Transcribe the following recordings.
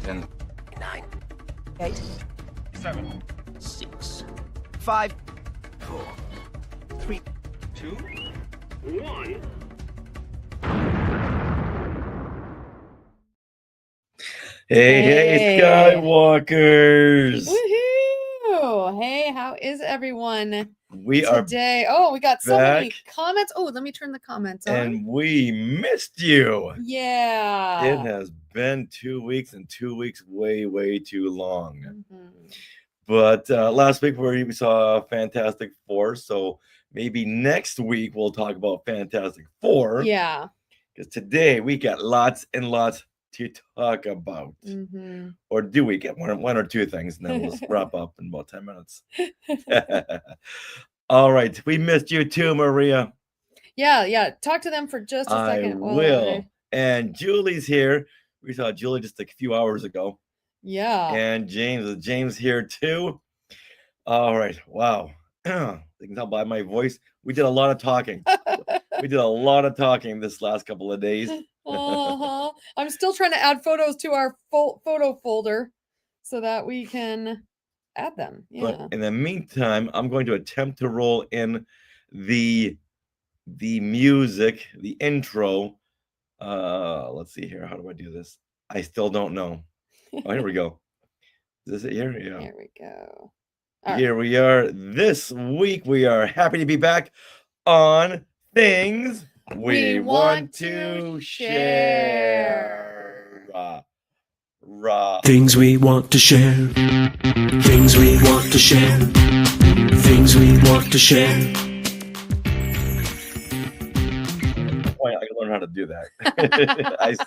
10, 9, 8, 7, 6, 5, 4, 3, 2, 1. Hey, Skywalkers. Woohoo! Hey, how is everyone We are today? Oh, we got so many back. comments. Oh, let me turn the comments on. And we missed you. It Yeah. has been 2 weeks, and 2 weeks way too long. Mhm. But last week we saw Fantastic Four, so maybe next week we'll talk about Fantastic Four. Yeah. Because today we got lots and lots to talk about. Mm-hmm. Or do we get one or two things, and then we'll just wrap up in about 10 minutes. All right. We missed you too, Maria. Yeah. Talk to them for just a second. I will. And Julie's here. We saw Julie just a few hours ago. Yeah. And James here too. All right. Wow. You can tell by my voice. We did a lot of talking. We did a lot of talking this last couple of days. Uh-huh. I'm still trying to add photos to our photo folder so that we can add them. Yeah. But in the meantime, I'm going to attempt to roll in the music, the intro. Let's see here. How do I do this? I still don't know. Oh, here we go. Is this it here? Yeah. Here we go. Here we are. This week we are happy to be back on Things We Want to Share. Things we want to share. Things we want to share. Things we want to share. I gotta learn how to do that.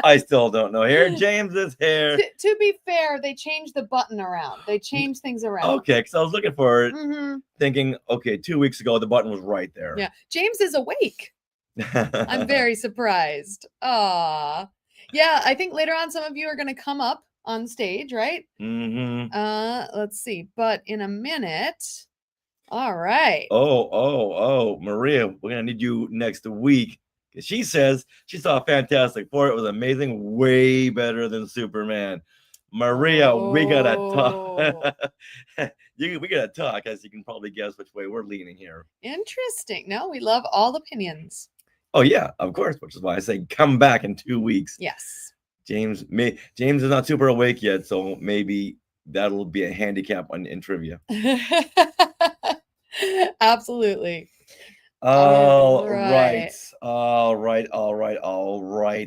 I still don't know. Here, James is here. To be fair, they changed the button around. They changed things around. Okay, because I was looking for it, Mm-hmm. thinking, okay, 2 weeks ago the button was right there. Yeah, James is awake. I'm very surprised. Yeah, I think later on some of you are going to come up on stage, right? Mm-hmm. Let's see. But in a minute. All right. Oh, Maria, we're gonna need you next week. She says she saw Fantastic Four. It was amazing, way better than Superman. Maria, we gotta talk. We gotta talk, as you can probably guess which way we're leaning here. Interesting. No, we love all opinions. Oh yeah, of course, which is why I say come back in 2 weeks. Yes. James is not super awake yet, so maybe that'll be a handicap in trivia. Absolutely. All right.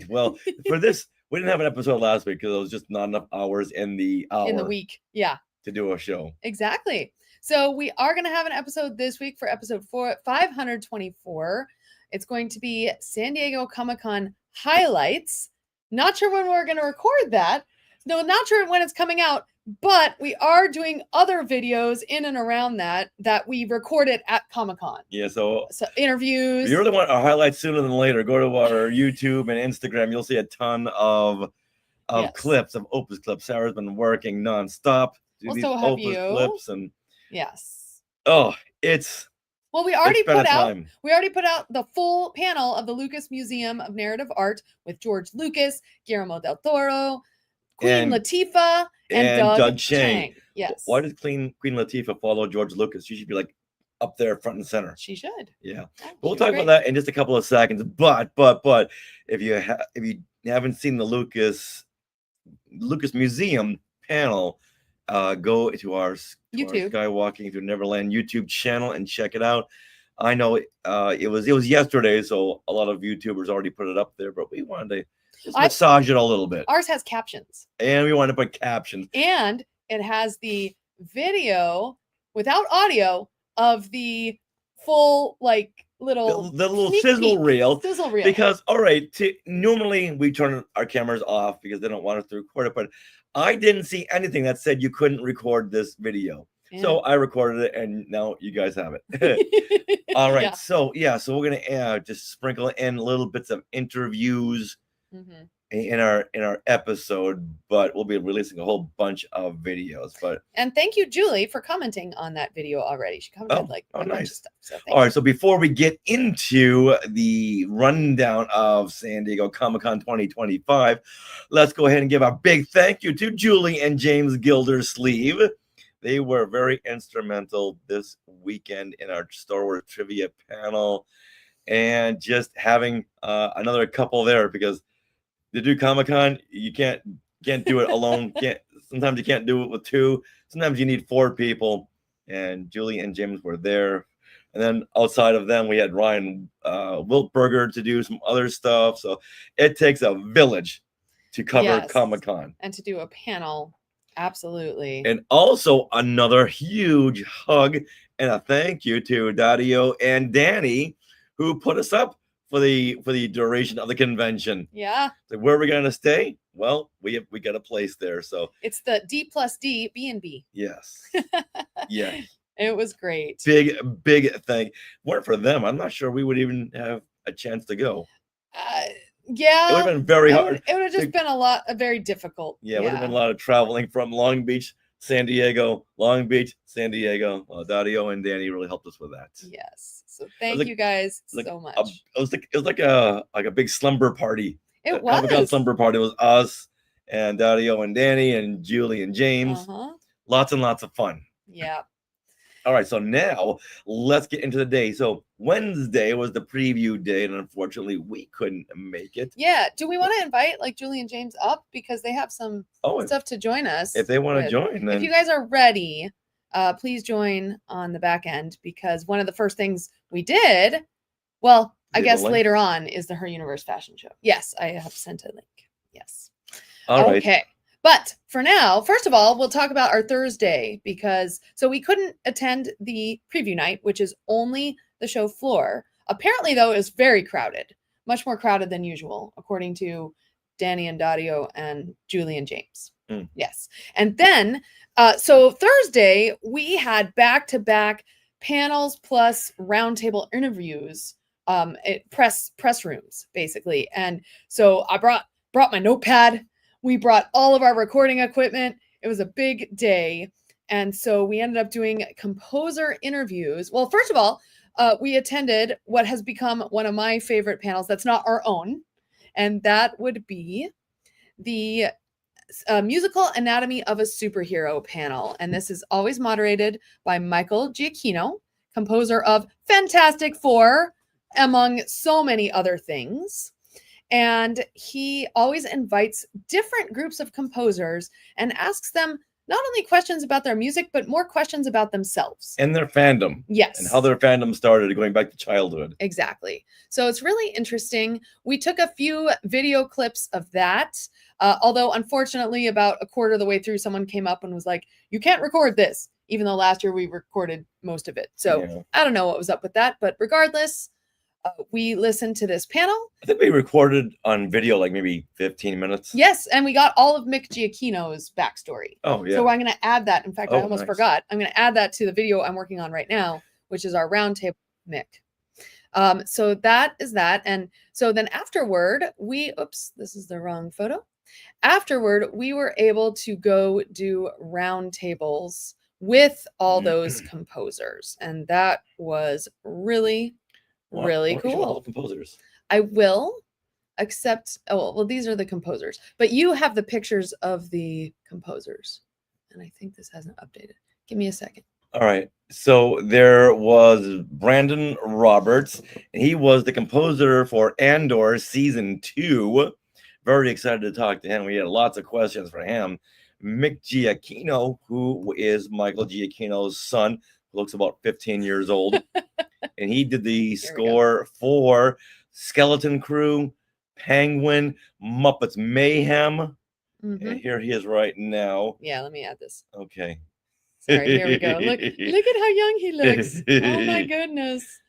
Well, for this, we didn't have an episode last week because it was just not enough hours in the week. Yeah. To do a show. Exactly. So we are going to have an episode this week for episode 524. It's going to be San Diego Comic-Con highlights. Not sure when we're going to record that. No, not sure when it's coming out, but we are doing other videos in and around that we recorded at Comic-Con. Yeah, so interviews. If you really want our highlights sooner than later, go to our YouTube and Instagram. You'll see a ton of clips, of Opus clips. Sarah's been working nonstop. Well, so have you. Clips and yes. Oh, it's well, we already put out the full panel of the Lucas Museum of Narrative Art with George Lucas, Guillermo del Toro, Queen Latifah, and Doug Chiang. Yes. Why does Queen Latifah follow George Lucas? She should be like up there front and center. She should. Yeah. We'll talk about that in just a couple of seconds. But if you haven't seen the Lucas Museum panel, go to our YouTube Skywalking Through Neverland YouTube channel and check it out. I know it was yesterday, so a lot of YouTubers already put it up there, but we wanted to just massage it a little bit. Ours has captions. And we wanted to put captions. And it has the video without audio of the full the little sizzle reel. Sizzle reel. Because all right, normally we turn our cameras off because they don't want us to record it, but I didn't see anything that said you couldn't record this video. Yeah. So I recorded it, and now you guys have it. All right. Yeah. So we're gonna just sprinkle in little bits of interviews in our episode, but we'll be releasing a whole bunch of videos. But And thank you, Julie, for commenting on that video already. She commented a bunch of nice. stuff. So thank All you. right, so before we get into the rundown of San Diego Comic-Con 2025, let's go ahead and give a big thank you to Julie and James Gildersleeve. They were very instrumental this weekend in our Star Wars trivia panel, and just having another couple there, because to do Comic-Con, you can't do it alone. Sometimes you can't do it with two. Sometimes you need 4 people, and Julie and James were there. And then outside of them, we had Ryan Wiltberger to do some other stuff. So it takes a village to cover Yes. Comic-Con. And to do a panel. Absolutely. And also another huge hug and a thank you to Dario and Danny, who put us up for the duration of the convention. Yeah. So where are we going to stay? Well, we got a place there. So It's the D+D B&B. yes. Yeah. It was great. Big thing. Weren't for them, I'm not sure we would even have a chance to go. Yeah. It would have been very hard. It would have just been very difficult. Yeah, it would have been a lot of traveling from Long Beach, San Diego, Long Beach, San Diego. Dario and Danny really helped us with that. Yes. So thank you guys so much. It was like a big slumber party. It Comic-Con was. slumber party. It was us and Dario and Danny and Julie and James. Lots and lots of fun. Yeah. All right, so now let's get into the day. So Wednesday was the preview day, and unfortunately we couldn't make it. Yeah. Do we want to invite like Julie and James up, because they have some stuff to join us? If they want to with. join, then If you guys are ready, please join on the back end, because one of the first things we did, well, I guess later on, is the Her Universe fashion show. Yes, I have sent a link. Yes. All right. Okay. But for now, first of all, we'll talk about our Thursday, because we couldn't attend the preview night, which is only the show floor. Apparently, though, it was very crowded, much more crowded than usual, according to Danny and Dario and Julie and James. Yes. And then, so Thursday, we had back-to-back panels plus roundtable interviews, press rooms, basically. And so I brought my notepad. We brought all of our recording equipment. It was a big day. And so we ended up doing composer interviews. Well, first of all, we attended what has become one of my favorite panels that's not our own. And that would be the Musical Anatomy of a Superhero panel. And this is always moderated by Michael Giacchino, composer of Fantastic Four, among so many other things. And he always invites different groups of composers and asks them not only questions about their music, but more questions about themselves. And their fandom. Yes. And how their fandom started, going back to childhood. Exactly. So it's really interesting. We took a few video clips of that. Although, unfortunately, about a quarter of the way through, someone came up and was like, you can't record this, even though last year we recorded most of it. So I don't know what was up with that. But regardless, we listened to this panel. I think we recorded on video like maybe 15 minutes. Yes, and we got all of Mick Giacchino's backstory. Oh, yeah. So I'm going to add that. In fact, I almost forgot. I'm going to add that to the video I'm working on right now, which is our roundtable Mick. So that is that. And so then afterward, oops, this is the wrong photo. Afterward, we were able to go do roundtables with all those composers. And that was really cool. All the composers. I will accept. Oh, well, these are the composers, but you have the pictures of the composers. And I think this hasn't updated. Give me a second. All right. So there was Brandon Roberts, and he was the composer for Andor season 2. Very excited to talk to him. We had lots of questions for him. Mick Giacchino, who is Michael Giacchino's son, looks about 15 years old. And he did the score for Skeleton Crew, Penguin, Muppets Mayhem. And here he is right now. Yeah, let me add this. Okay. Sorry, here we go. Look at how young he looks. Oh my goodness.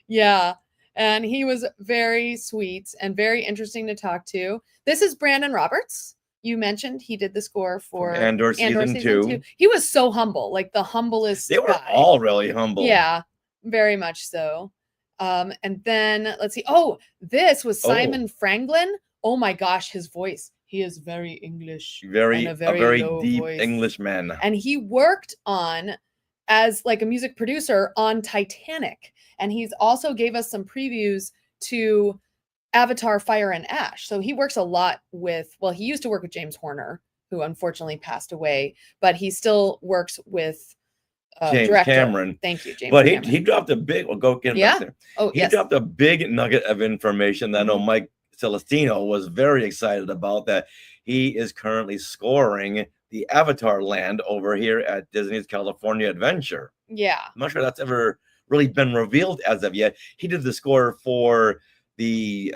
Yeah. And he was very sweet and very interesting to talk to. This is Brandon Roberts. You mentioned he did the score for Andor season 2. He was so humble, like the humblest They were all really humble. Yeah, very much so. And then let's see. Oh, this was Simon Franklin, oh my gosh, his voice. He is very English. Very, and a very low deep voice. Englishman. And he worked on as like a music producer on Titanic. And he's also gave us some previews to Avatar Fire and Ash. So he works a lot with, well, he used to work with James Horner, who unfortunately passed away, but he still works with James director. Cameron. Thank you, James But Cameron. he dropped a big, well, go get him back there. Oh, He yes. dropped a big nugget of information that I know Mhm. Mike Celestino was very excited about, that he is currently scoring the Avatar land over here at Disney's California Adventure. Yeah. I'm not sure that's ever really been revealed as of yet. He did the score for the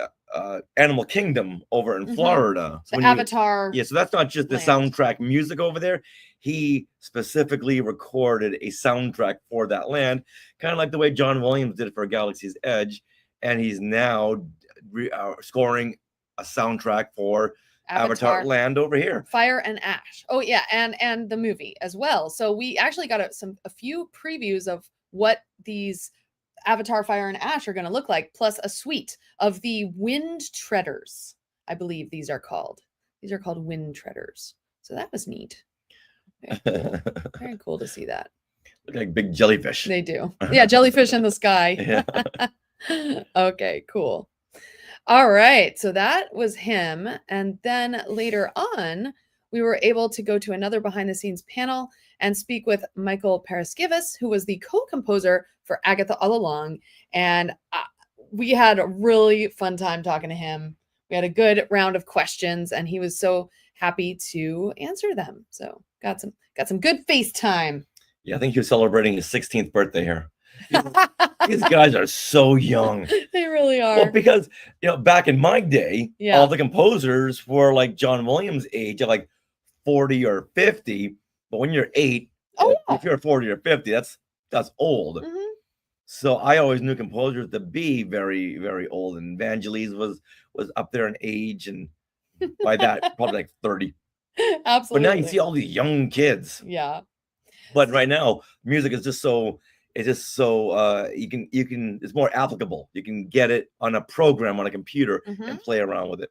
Animal Kingdom over in Mhm. Florida. So The when you- Avatar. yeah, so that's not just the land. soundtrack music over there. He specifically recorded a soundtrack for that land, kind of like the way John Williams did for Galaxy's Edge, and he's now scoring a soundtrack for Avatar land over here. Fire and Ash. Oh yeah, and the movie as well. So we actually got a few previews of what these Avatar Fire and Ash are going to look like, plus a suite of the Wind Treaders. I believe these are called. These are called Wind Treaders. So that was neat. Very cool, very cool to see that. Look like big jellyfish. They do. Yeah, jellyfish in the sky. Yeah. Okay, cool. All right, so that was him. And then later on, we were able to go to another behind the scenes panel and speak with Michael Paraskevas, who was the co-composer for Agatha All Along. And we had a really fun time talking to him. We had a good round of questions, and he was so happy to answer them. So got some good FaceTime. Yeah, I think he was celebrating his 16th birthday here. These guys are so young. They really are. Well, because back in my day, Yeah. all the composers were like John Williams' age, at like 40 or 50. But when you're 8, Oh, if you're 40 or 50, that's old. Mhm. So I always knew composers to be very, very old. And Vangelis was up there in age, and by that probably like 30. Absolutely. But now you see all these young kids. Yeah. But right now, music is just so you can it's more applicable. You can get it on a program on a computer Mhm. and play around with it.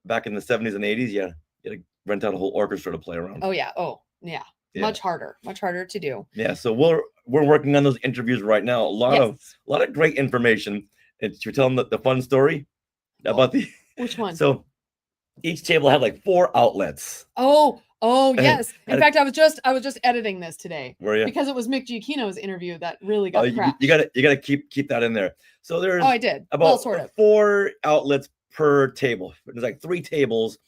Back in the 70s and 80s, you had to rent out a whole orchestra to play around. Oh yeah. Oh yeah. Yeah. Much harder to do. Yeah, so we're working on those interviews right now. A lot of great information. And you're telling the fun story about the Which one? So each table had like 4 outlets. Oh yes. In and- fact, I was just editing this today Were you? because it was Mick Giacchino's interview that really got you crashed. gotta keep that in there. So there's Oh, I did. about Well, sort of. 4 outlets per table. There's like 3 tables,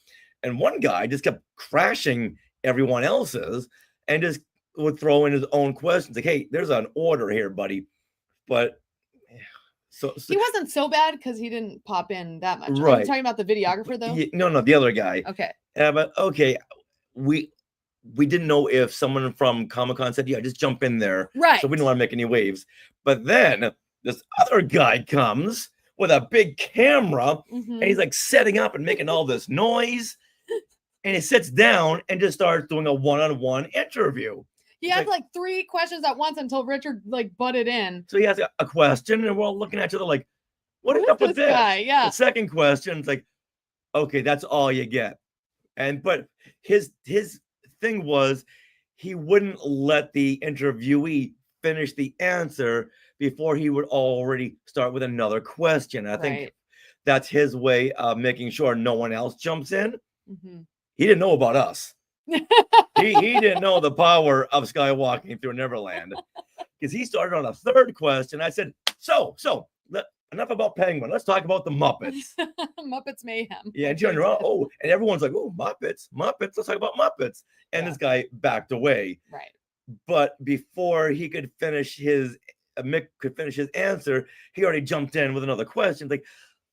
and one guy just kept crashing everyone else's and just would throw in his own questions like, "Hey, there's an order here, buddy." But so He wasn't so bad because he didn't pop in that much. Are you Right. talking about the videographer though? no, the other guy. Okay. But okay, we didn't know if someone from Comic-Con said, "Yeah, just jump in there." Right. So we didn't want to make any waves. But then this other guy comes with a big camera, Mhm. and he's like setting up and making all this noise. And he sits down and just starts doing a one-on-one interview. He had like 3 questions at once until Richard like butted in. So he has a question, and we're all looking at each other like, what is Who's up with this this? guy? Yeah. The second question, it's like, okay, that's all you get. But his thing was he wouldn't let the interviewee finish the answer before he would already start with another question. I think Right. that's his way of making sure no one else jumps in. Mhm. He didn't know about us. he didn't know the power of skywalking through Neverland, because he started on a 3rd question. I said, so enough about Penguin. Let's talk about the Muppets. Muppets Mayhem. Yeah, and turned around. Oh, and everyone's like, "Oh, Muppets. Let's talk about Muppets." And Yeah. this guy backed away. Right. But before he could finish Mick could finish his answer, he already jumped in with another question. Like,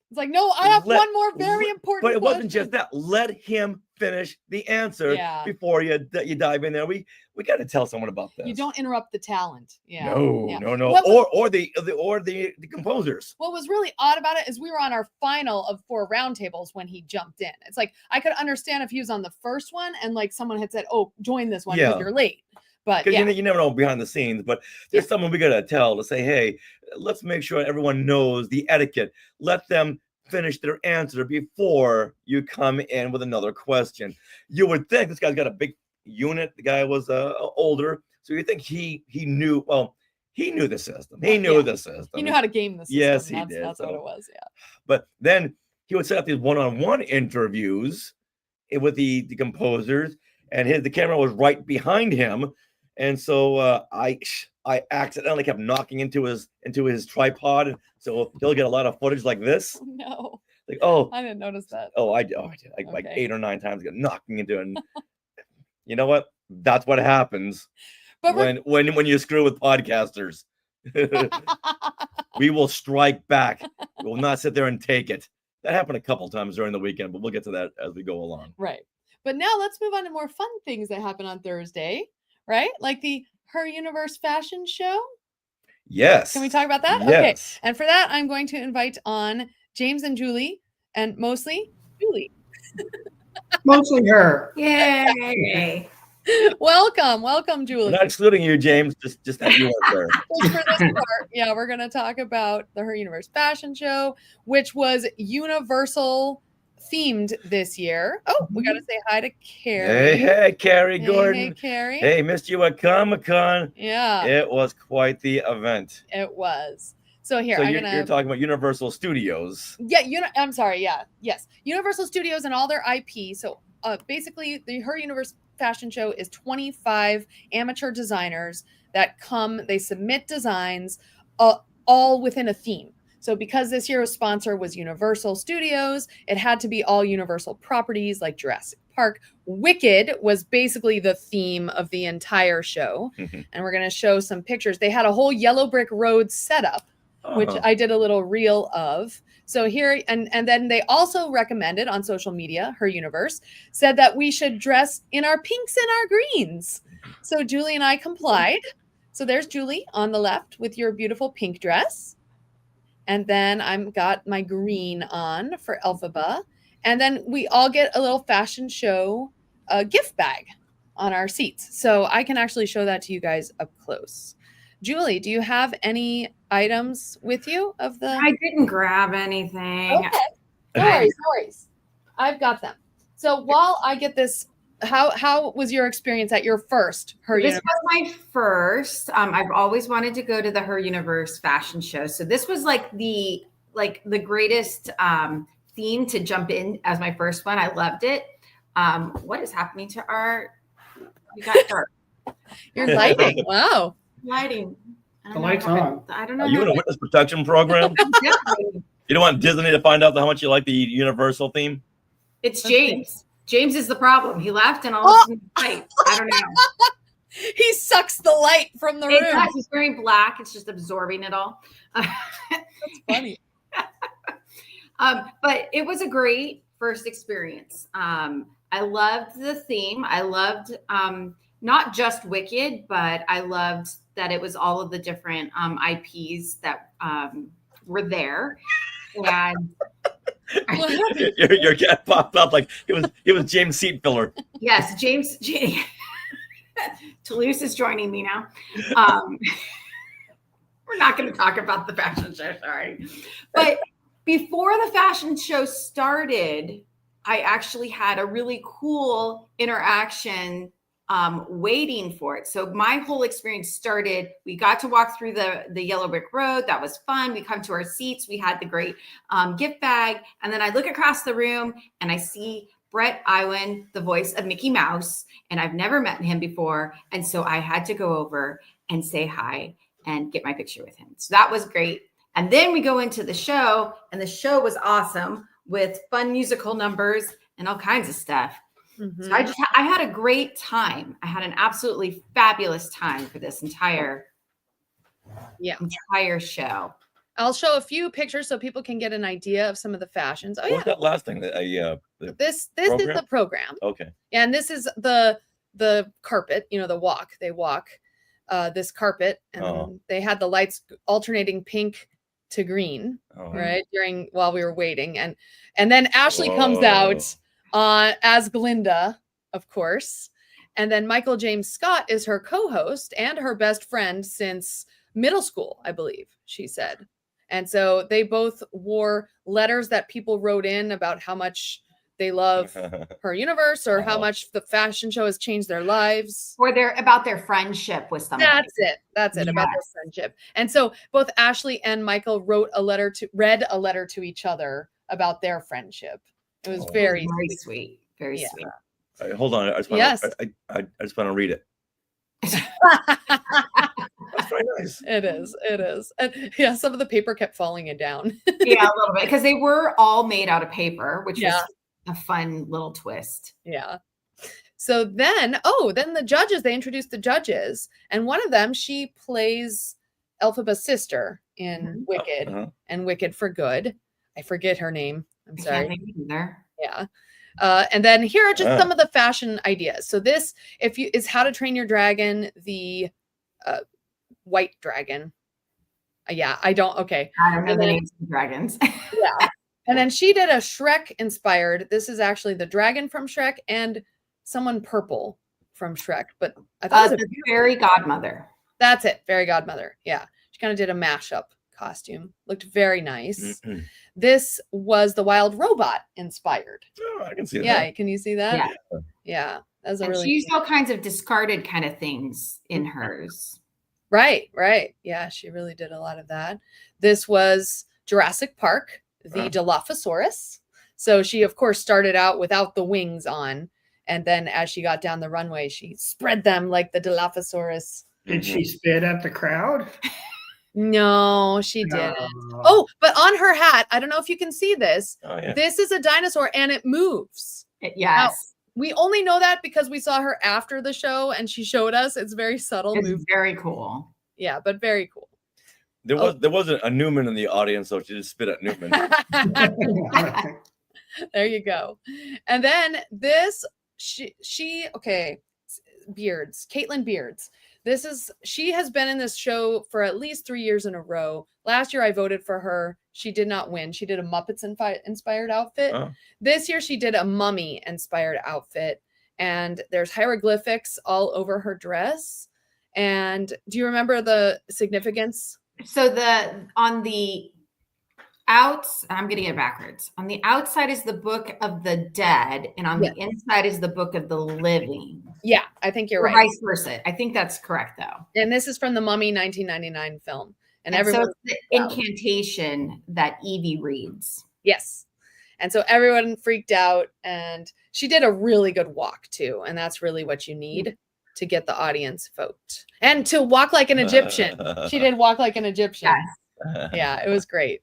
It's like, no, I have Let- one more very important but it wasn't just question. that. Let him finish the answer Yeah. before you dive in there. We got to tell someone about this. You don't interrupt the talent. Yeah. No, Yeah. no. What was- Or the composers. What was really odd about it is we were on our final of 4 roundtables when he jumped in. It's like I could understand if he was on the first one and like someone had said, "Oh, join this one because Yeah. you're late." But Because yeah, you never know behind the scenes, but there's Yeah. someone we gotta tell to say, hey, let's make sure everyone knows the etiquette. Let them finish their answer before you come in with another question. You would think this guy's got a big unit. The guy was older, so you think he knew. Well, he knew the system. He knew the system. He knew how to game the system. Yes, he that's, did. That's what it was. Yeah. But then he would set up these one-on-one interviews with the composers, and the camera was right behind him, and so I accidentally kept knocking into his tripod, so he'll get a lot of footage like this. Oh, no. Like, oh, I didn't notice that. oh, I did. Like Okay. 8 or 9 times, get knocking into it. And you know what? That's what happens But when you screw with podcasters. We will strike back. We will not sit there and take it. That happened a couple times during the weekend, but we'll get to that as we go along. Right. But now let's move on to more fun things that happen on Thursday, right? Like the Her Universe fashion show. Yes. Can we talk about that? Yes. Okay. And for that, I'm going to invite on James and Julie, and mostly Julie. Mostly her. Yay. Welcome, Julie. We're not excluding you, James. Just that you weren't there. Just for this part, yeah, we're going to talk about the Her Universe fashion show, which was Universal themed this year. Oh, we got to say hi to Carrie. Hey, Carrie Gordon. Hey, Carrie. Hey, missed you at Comic-Con. Yeah, It was quite the event. it was. So here, So I'm you're gonna. talking about Universal Studios. Yeah, I'm sorry. Yeah, yes, Universal Studios and all their IP. So basically, the Her Universe fashion show is 25 amateur designers that come. They submit designs, all within a theme. So because this year's sponsor was Universal Studios, it had to be all Universal properties like Jurassic Park. Wicked was basically the theme of the entire show. And we're going to show some pictures. They had a whole yellow brick road setup, which I did a little reel of. So here, and then they also recommended on social media, Her Universe, said that we should dress in our pinks and our greens. So Julie and I complied. So there's Julie on the left with your beautiful pink dress. And then I've got my green on for Elphaba. And then we all get a little fashion show gift bag on our seats. So I can actually show that to you guys up close. Julie, do you have any items with you of the... I didn't grab anything. Okay. No worries. I've got them. So while I get this, how was your experience at your first Her This Universe? was my first. I've always wanted to go to the Her Universe fashion show. So this was like the greatest theme to jump in as my first one. I loved it. What is happening to our... We got dark. Your lighting. Wow. Lighting. The light's on. I don't know. Are you in a witness protection program? Definitely. You don't want Disney to find out how much you like the Universal theme? It's James. James is the problem. He left and all of a sudden, I don't know. He sucks the light from the room. Exactly. He's wearing black. It's just absorbing it all. That's funny. But it was a great first experience. I loved the theme. I loved not just Wicked, but I loved that it was all of the different IPs that were there. And your cat popped up like it was James seat filler. yes, James Toulouse is joining me now. We're not going to talk about the fashion show, sorry. But before the fashion show started, I actually had a really cool interaction waiting for it. So my whole experience started, we got to walk through the yellow brick road. That was fun. We come to our seats. We had the great gift bag. And then I look across the room and I see Brett Iwan, the voice of Mickey Mouse. And I've never met him before. And so I had to go over and say hi and get my picture with him. So that was great. And then we go into the show, and the show was awesome with fun musical numbers and all kinds of stuff. Mm-hmm. So I had a great time. I had an absolutely fabulous time for this entire show. I'll show a few pictures so people can get an idea of some of the fashions. Oh What was yeah, that last thing? this is the program. Okay. And this is the carpet, the walk. They walk this carpet, and they had the lights alternating pink to green, right, while we were waiting. And then Ashley comes out as Glinda, of course. And then Michael James Scott is her co-host and her best friend since middle school, I believe she said. And so they both wore letters that people wrote in about how much they love her universe or how much the fashion show has changed their lives. Or about their friendship with somebody. That's it, about their friendship. And so both Ashley and Michael read a letter to each other about their friendship. It was very sweet. Very sweet. Hold on. I just want to read it. That's very nice. It is. And yeah, some of the paper kept falling down. Yeah, a little bit. Because they were all made out of paper, which was a fun little twist. Yeah. So then the judges, they introduced the judges. And one of them, she plays Elphaba's sister in Wicked and Wicked for Good. I forget her name. I'm sorry. I can't think either. Yeah. And then here are just some of the fashion ideas. So this, is How to Train Your Dragon, the white dragon. I don't know the names of the dragons. Yeah. And then she did a Shrek inspired. This is actually the dragon from Shrek and someone purple from Shrek. But I thought it was the fairy godmother. That's it. Fairy godmother. Yeah. She kind of did a mashup costume. Looked very nice. Mm-hmm. This was the wild robot inspired. Oh, I can see that. Yeah. Can you see that? Yeah. That's she used all kinds of discarded kind of things in hers. Right. Yeah. She really did a lot of that. This was Jurassic Park, the Dilophosaurus. So she, of course, started out without the wings on. And then as she got down the runway, she spread them like the Dilophosaurus. Did she spit at the crowd? No, she didn't. Oh, but on her hat, I don't know if you can see this. Oh, yeah. This is a dinosaur and it moves. Yes. Now, we only know that because we saw her after the show and she showed us. It's very subtle. It's very cool. Yeah, but very cool. There wasn't a Newman in the audience, so she just spit at Newman. There you go. And then this, Beards, Caitlin Beards. She has been in this show for at least 3 years in a row. Last year I voted for her. She did not win. She did a Muppets inspired outfit. Oh. This year she did a Mummy inspired outfit. And there's hieroglyphics all over her dress. And do you remember the significance? So I'm getting it backwards. On the outside is the Book of the Dead, and on the inside is the Book of the Living. Yeah, I think you're right. Vice versa. I think that's correct, though. And this is from the Mummy 1999 film. And so it's the incantation that Evie reads. Yes. And so everyone freaked out, and she did a really good walk too. And that's really what you need to get the audience vote. And to walk like an Egyptian. She did walk like an Egyptian. Yes. Yeah, it was great.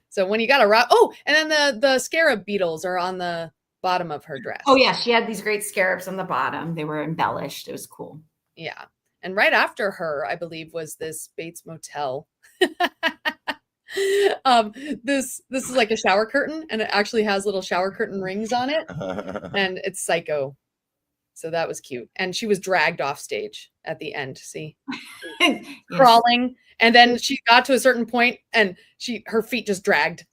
So when you got a rock, and then the scarab beetles are on the bottom of her dress. Oh yeah, she had these great scarabs on the bottom. They were embellished. It was cool. Yeah. And right after her, I believe, was this Bates Motel. This is like a shower curtain, and it actually has little shower curtain rings on it, and it's Psycho. So that was cute. And she was dragged off stage at the end. See, yes. Crawling, and then she got to a certain point, and her feet just dragged.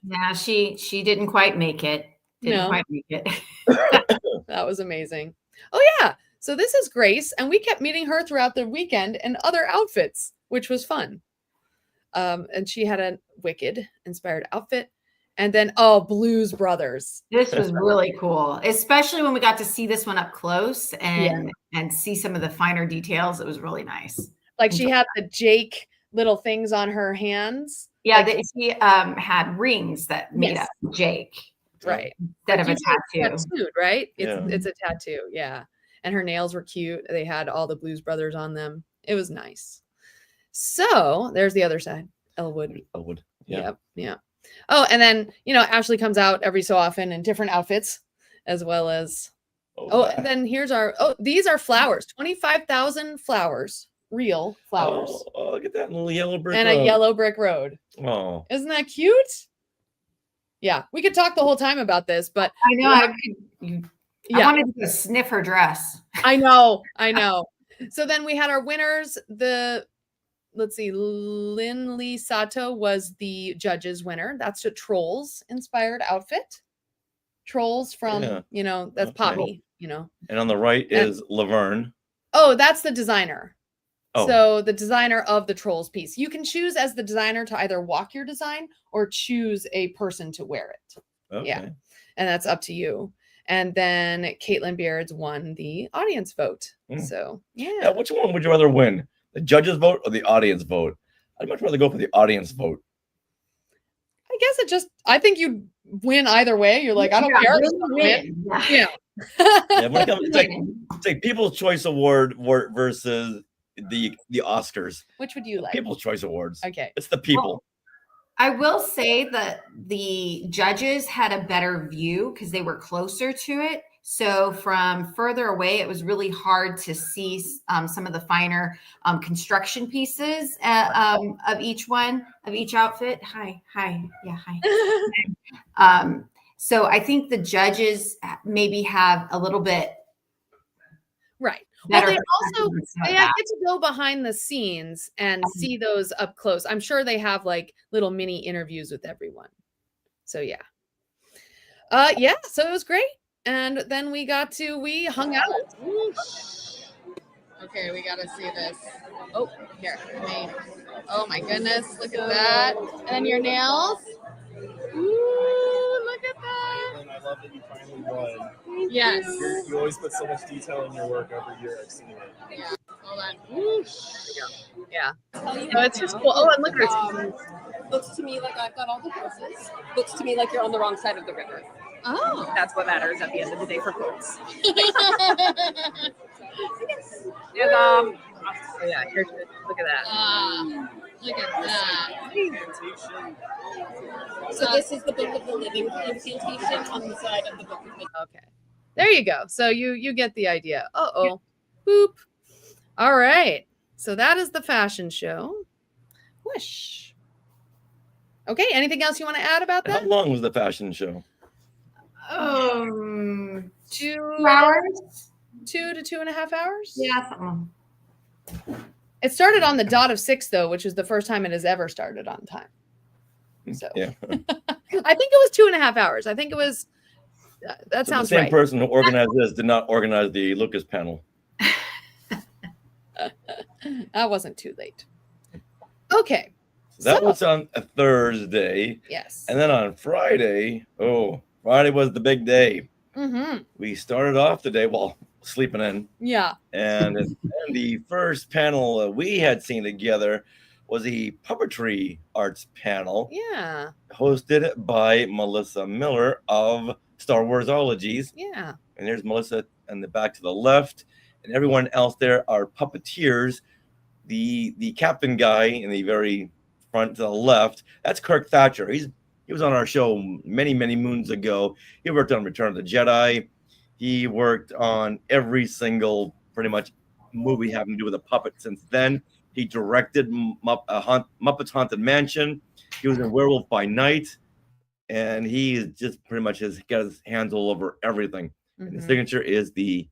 Yeah, she didn't quite make it. Quite make it. That was amazing. Oh yeah. So this is Grace, and we kept meeting her throughout the weekend in other outfits, which was fun. And she had a Wicked inspired outfit. And then, Blues Brothers. This was really cool, especially when we got to see this one up close and see some of the finer details. It was really nice. Like she had the Jake little things on her hands. Yeah, she had rings that made up Jake. Right. Instead of a tattoo. Tattooed, right? It's a tattoo. Yeah. And her nails were cute. They had all the Blues Brothers on them. It was nice. So there's the other side. Elwood. Yeah. Yeah. Oh, and then, Ashley comes out every so often in different outfits, as well as, and then here's these are flowers, 25,000 flowers, real flowers. Oh, look at that little yellow brick road. And a yellow brick road. Oh. Isn't that cute? Yeah, we could talk the whole time about this, but. I know. I wanted to sniff her dress. I know. So then we had our winners, let's see, Lynn Lee Sato was the judge's winner. That's a Trolls inspired outfit. Trolls from, that's Poppy, And on the right is Laverne. Oh, that's the designer. Oh. So the designer of the Trolls piece. You can choose as the designer to either walk your design or choose a person to wear it. Okay. Yeah. And that's up to you. And then Caitlin Beards won the audience vote. So Yeah, which one would you rather win? The judges vote or the audience vote? I'd much rather go for the audience vote. I guess I think you'd win either way. You're like, I don't care. Really win. Yeah. Yeah, when it comes, it's like People's Choice Award versus the Oscars. Which would you like? People's Choice Awards. Okay. It's the people. I will say that the judges had a better view because they were closer to it. So from further away, it was really hard to see some of the finer construction pieces of each outfit. Hi. Yeah, hi. So I think the judges maybe have a little bit right. Well, they also they get to go behind the scenes and see those up close. I'm sure they have like little mini interviews with everyone. So yeah. So it was great. And then we hung out. Okay, we gotta see this. Oh, here. Oh my goodness, look at that. And then your nails. Ooh, look at that. And I love that you finally won. Yes. You always put so much detail in your work every year. I've seen it. Yeah. Hold on. Yeah. No, it's just cool. Oh, and look at her. Looks to me like I've got all the pieces. Looks to me like you're on the wrong side of the river. Oh. That's what matters at the end of the day for quotes. And yeah, here's look at that. Look at that. So this is the Book of the Living incantation on the side of the Book of the Living. Okay. There you go. So you get the idea. Uh-oh. Boop. All right. So that is the fashion show. Whoosh. Okay. Anything else you want to add about that? How long was the fashion show? 2 hours. 2 to 2.5 hours. Yeah. It started on the dot of 6 though, which is the first time it has ever started on time. So yeah. I think it was 2.5 hours. I think it was. That so sounds the same right. person who organized this did not organize the Lucas panel. That wasn't too late. Okay. That was on a Thursday. Yes. And then on Friday, Friday was the big day. Mm-hmm. We started off the day while sleeping in. Yeah. And the first panel we had seen together was the puppetry arts panel. Yeah. Hosted by Melissa Miller of Star Warsologies. Yeah. And there's Melissa in the back to the left. And everyone else there are puppeteers. The captain guy in the very front to the left, that's Kirk Thatcher. He was on our show many, many moons ago. He worked on Return of the Jedi. He worked on every single pretty much movie having to do with a puppet since then. He directed Muppets Haunted Mansion. He was in Werewolf by Night. And he is just pretty much got his hands all over everything. Mm-hmm. And his signature is the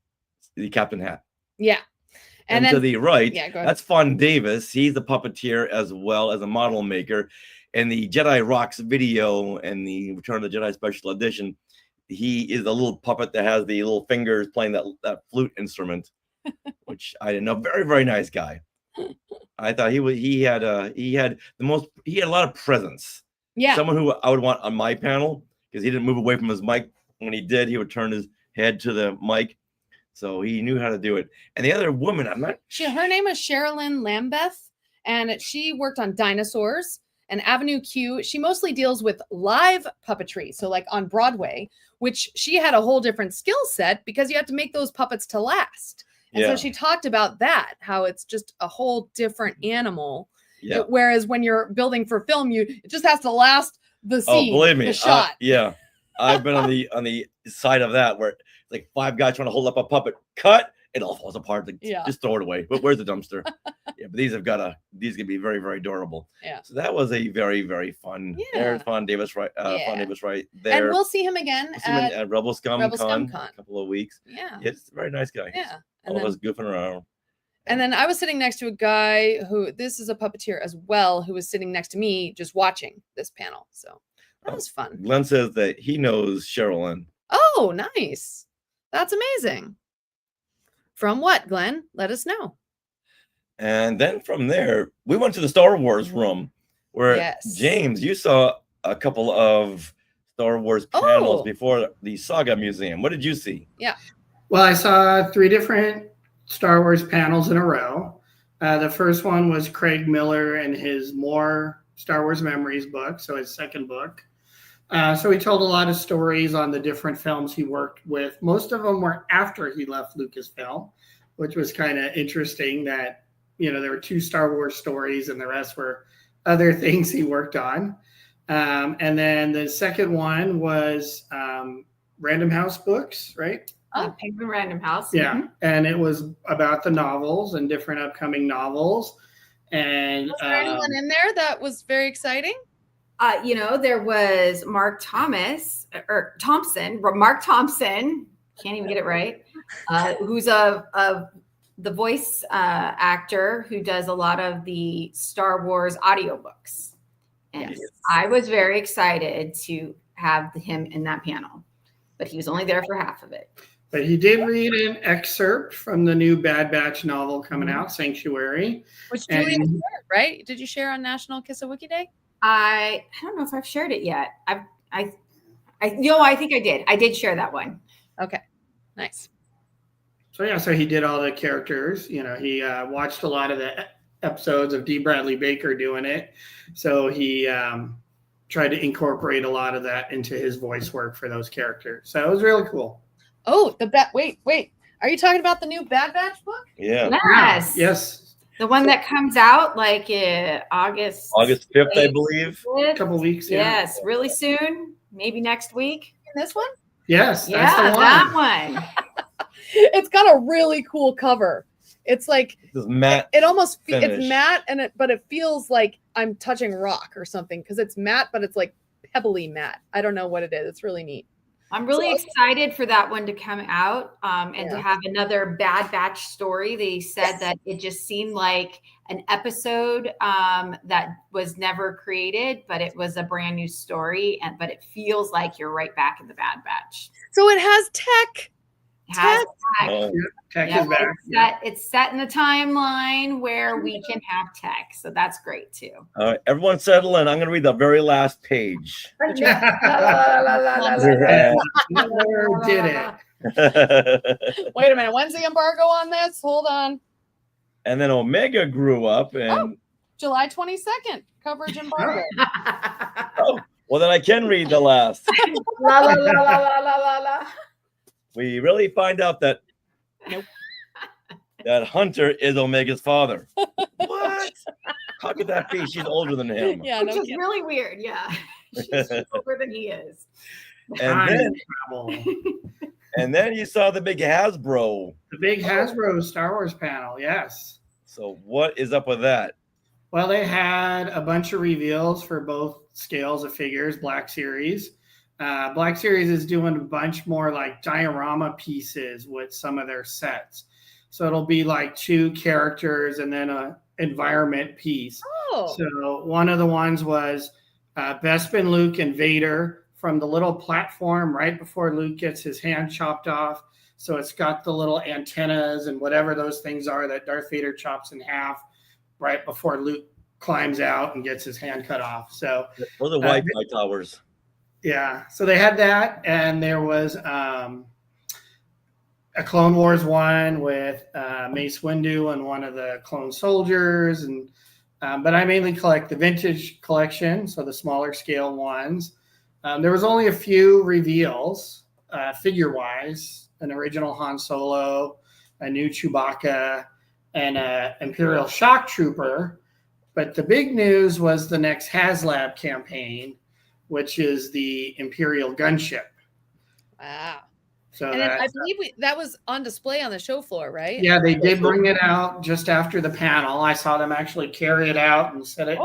captain hat. Yeah. And then, to the right, go ahead. That's Fawn Davis. He's a puppeteer as well as a model maker. And the Jedi Rocks video and the Return of the Jedi Special Edition, he is a little puppet that has the little fingers playing that flute instrument, which I didn't know. Very, very nice guy. I thought he had a lot of presence. Yeah. Someone who I would want on my panel because he didn't move away from his mic. When he did, he would turn his head to the mic. So he knew how to do it. And the other woman, her name is Sherilyn Lambeth, and she worked on Dinosaurs and Avenue Q. She mostly deals with live puppetry. So like on Broadway, which she had a whole different skill set because you have to make those puppets to last. And so she talked about that, how it's just a whole different animal. Yeah. Whereas when you're building for film, it just has to last the scene, believe me, the shot. I've been on the side of that where it's like 5 guys trying to hold up a puppet, cut, it all falls apart. Like, just throw it away. But where's the dumpster? But these can be very, very durable. Yeah. So that was a very, very fun. Yeah. There's Fawn Davis right there. And we'll see him again at Rebel Scum Con Con. a couple of weeks. Yeah. It's a very nice guy. Yeah. All of us goofing around. And then I was sitting next to a guy this is a puppeteer as well, who was sitting next to me just watching this panel. So that was fun. Glenn says that he knows Sherilyn. Oh, nice. That's amazing. From what, Glenn? Let us know. And then from there, we went to the Star Wars room where Yes. James, you saw a couple of Star Wars panels Oh. before the Saga Museum. What did you see? Yeah. Well, I saw 3 different Star Wars panels in a row. The first one was Craig Miller and his More Star Wars Memories book, so his second book. So he told a lot of stories on the different films he worked with. Most of them were after he left Lucasfilm, which was kind of interesting that, there were 2 Star Wars stories and the rest were other things he worked on. And then the second one was Random House Books, right? Penguin Random House. Yeah. Mhm. And it was about the novels and different upcoming novels. And Was there anyone in there that was very exciting? There was Mark Thompson, can't even get it right, who's the voice actor who does a lot of the Star Wars audiobooks. And Yes. I was very excited to have him in that panel, but he was only there for half of it. But he did read an excerpt from the new Bad Batch novel coming out, Sanctuary. Which Julia shared, right? Did you share on National Kiss a Wiki Day? I don't know if I've shared it yet. I think I did. I did share that one. Okay. Nice. So he did all the characters. He watched a lot of the episodes of D. Bradley Baker doing it. So he tried to incorporate a lot of that into his voice work for those characters. So it was really cool. Oh, wait. Are you talking about the new Bad Batch book? Yeah. Yes. Yes. The one that comes out like August 5th, I believe. A couple weeks. Yeah. Yes, really soon. Maybe next week. This one? Yes. Yeah, That's the one. that one. It's got a really cool cover. It's like This is matte. it almost finish. it's matte but it feels like I'm touching rock or something because it's matte, but it's like pebbly matte. I don't know what it is. It's really neat. I'm really excited for that one to come out and to have another Bad Batch story. They said that it just seemed like an episode that was never created, but it was a brand new story. But it feels like you're right back in the Bad Batch. So it has tech. It has tech. Oh, Tech Yeah, is back. it's set in the timeline where we can have tech. So that's great too. all right, everyone settle in. I'm going to read the very last page. Never did it. Wait a minute. When's the embargo on this? Hold on. And then Omega grew up, and July 22nd. Coverage embargo. well, then I can read the last. La, la, la, la, la, la, la. We really find out that that Hunter is Omega's father. What? How could that be? She's older than him. Yeah, Which no is kidding. really weird. Yeah. She's older than he is. And then you saw the big Hasbro. The big Hasbro Star Wars panel, yes. So what is up with that? Well, they had a bunch of reveals for both scales of figures, Black Series. Black Series is doing a bunch more like diorama pieces with some of their sets. So it'll be like 2 characters and then a environment piece. Oh. So one of the ones was Bespin, Luke, and Vader from the little platform right before Luke gets his hand chopped off. So it's got the little antennas and whatever those things are that Darth Vader chops in half right before Luke climbs out and gets his hand cut off. So Those are Wi-Fi towers. yeah, so they had that, and there was a Clone Wars one with Mace Windu and one of the clone soldiers, and but I mainly collect the vintage collection, so the smaller scale ones. There was only a few reveals, figure-wise: an original Han Solo, a new Chewbacca, and an Imperial Shock Trooper. But the big news was the next HasLab campaign, which is the Imperial gunship. Wow. So And I believe that was on display on the show floor, right? yeah, they did bring it out just after the panel. I saw them actually carry it out and set it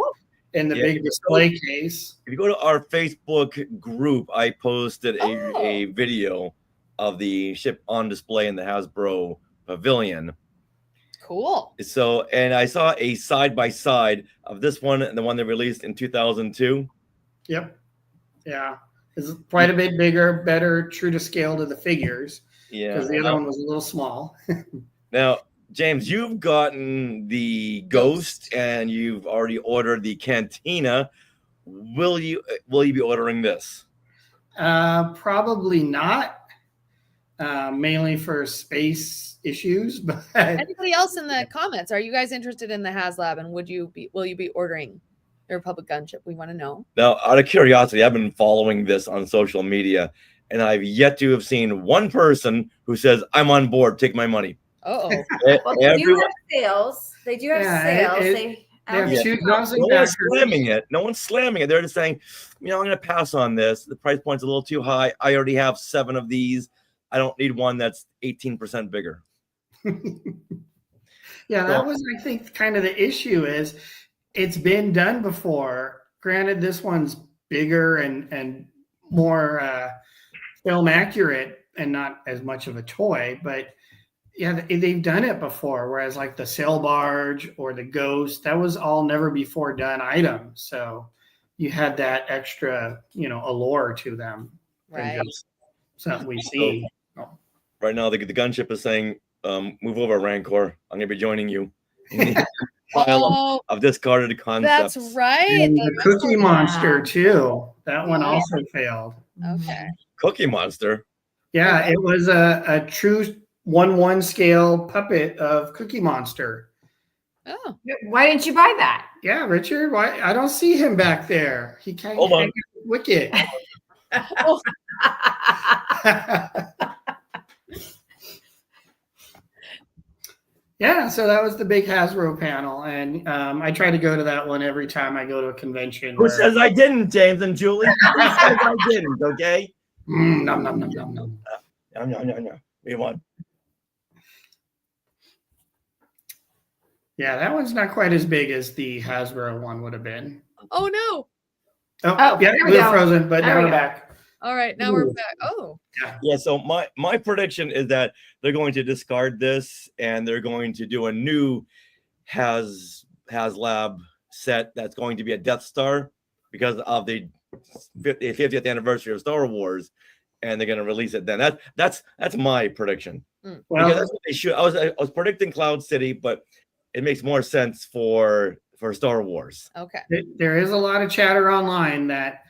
in the big display case. If you go to our Facebook group, I posted a video of the ship on display in the Hasbro pavilion. Cool. So, and I saw a side-by-side of this one and the one they released in 2002. Yep. Yeah. It's quite a bit bigger, better, true to scale to the figures. Yeah. Because the other one was a little small. Now, James, you've gotten the Ghost, and you've already ordered the Cantina. Will you be ordering this? Probably not. Mainly for space issues, but Anybody else in the comments? Are you guys interested in the HasLab, and will you be ordering the Republic gunship? We want to know. Now, out of curiosity, I've been following this on social media, and I've yet to have seen one person who says, "I'm on board. Take my money." Oh, Well, they do have sales. They do have Yeah, sales. they have Yeah. two No bouncing one's backers. slamming it. No one's slamming it. They're just saying, I'm going to pass on this. The price point's a little too high. I already have 7 of these. I don't need one that's 18% bigger. Yeah, that was, I think, kind of the issue is it's been done before. Granted, this one's bigger and more film accurate and not as much of a toy, but yeah, they've done it before. Whereas like the sail barge or the Ghost, that was all never before done items. So you had that extra, allure to them. right. Than just something we see. Right now, the gunship is saying, move over, Rancor. I'm going to be joining you. Pile of discarded concepts. That's right. And the Cookie Monster too. That one also failed. Okay. Cookie Monster. Yeah, it was a true 1/1 scale puppet of Cookie Monster. Oh, Why didn't you buy that? Yeah, Richard. Why? I don't see him back there. He can't. Hold on. Wicket. Yeah, so that was the big Hasbro panel, and I try to go to that one every time I go to a convention. Who says I didn't, James and Julie? Who says I didn't, okay? Nom, nom, nom, nom, nom. No. We won. Yeah, that one's not quite as big as the Hasbro one would have been. oh no. Oh, Oh, yeah, there we we're go. frozen, but There now we we're go. back. All right, now we're Ooh. back. Oh, Yeah, so my prediction is that they're going to discard this and they're going to do a new HasLab set that's going to be a Death Star because of the 50th anniversary of Star Wars, and they're going to release it then. That's my prediction. Mm. Well, Because that's what they should. I was predicting Cloud City, but it makes more sense for Star Wars. okay. there is a lot of chatter online that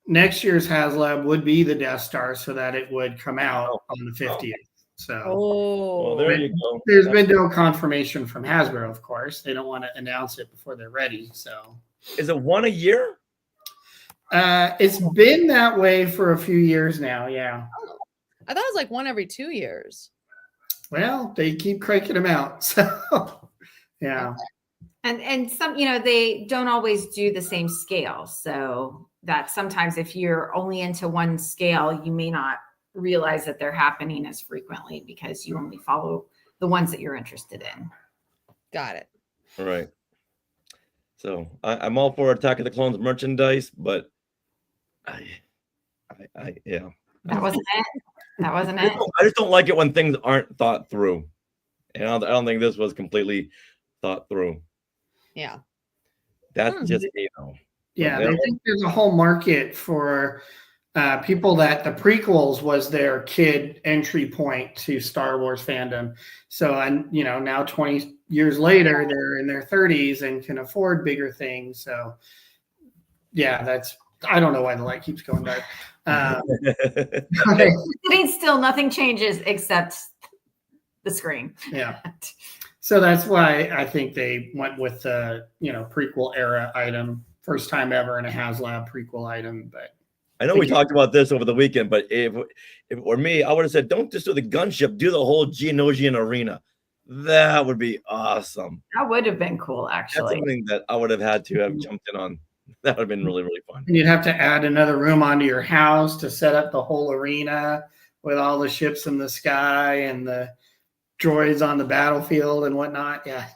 next year's HasLab would be the Death Star so that it would come out on the 50th. So Oh, Well, there you go. there's been no confirmation from Hasbro, of course. They don't want to announce it before they're ready. So Is it one a year? it's been that way for a few years now. Yeah. I thought it was like one every 2 years. Well, they keep cranking them out. So yeah. And some, they don't always do the same scale. So that sometimes if you're only into one scale, you may not realize that they're happening as frequently because you only follow the ones that you're interested in. Got it. All right. So I'm all for Attack of the Clones merchandise, but yeah. That wasn't it. That wasn't it. I just don't like it when things aren't thought through. And I don't think this was completely thought through. Yeah. That's just, Yeah, they think there's a whole market for people that the prequels was their kid entry point to Star Wars fandom. So, and now 20 years later, they're in their 30s and can afford bigger things. So, yeah, I don't know why the light keeps going dark. Sitting still, nothing changes except the screen. Yeah. So that's why I think they went with the prequel era item, first time ever in a HasLab prequel item. But I know we talked about this over the weekend, but if it were me, I would have said, don't just do the gunship, do the whole Geonosian arena. That would be awesome. That would have been cool, That's actually. something that I would have had to have jumped in on. That would have been really, really fun. and you'd have to add another room onto your house to set up the whole arena with all the ships in the sky and the droids on the battlefield and whatnot. Yeah.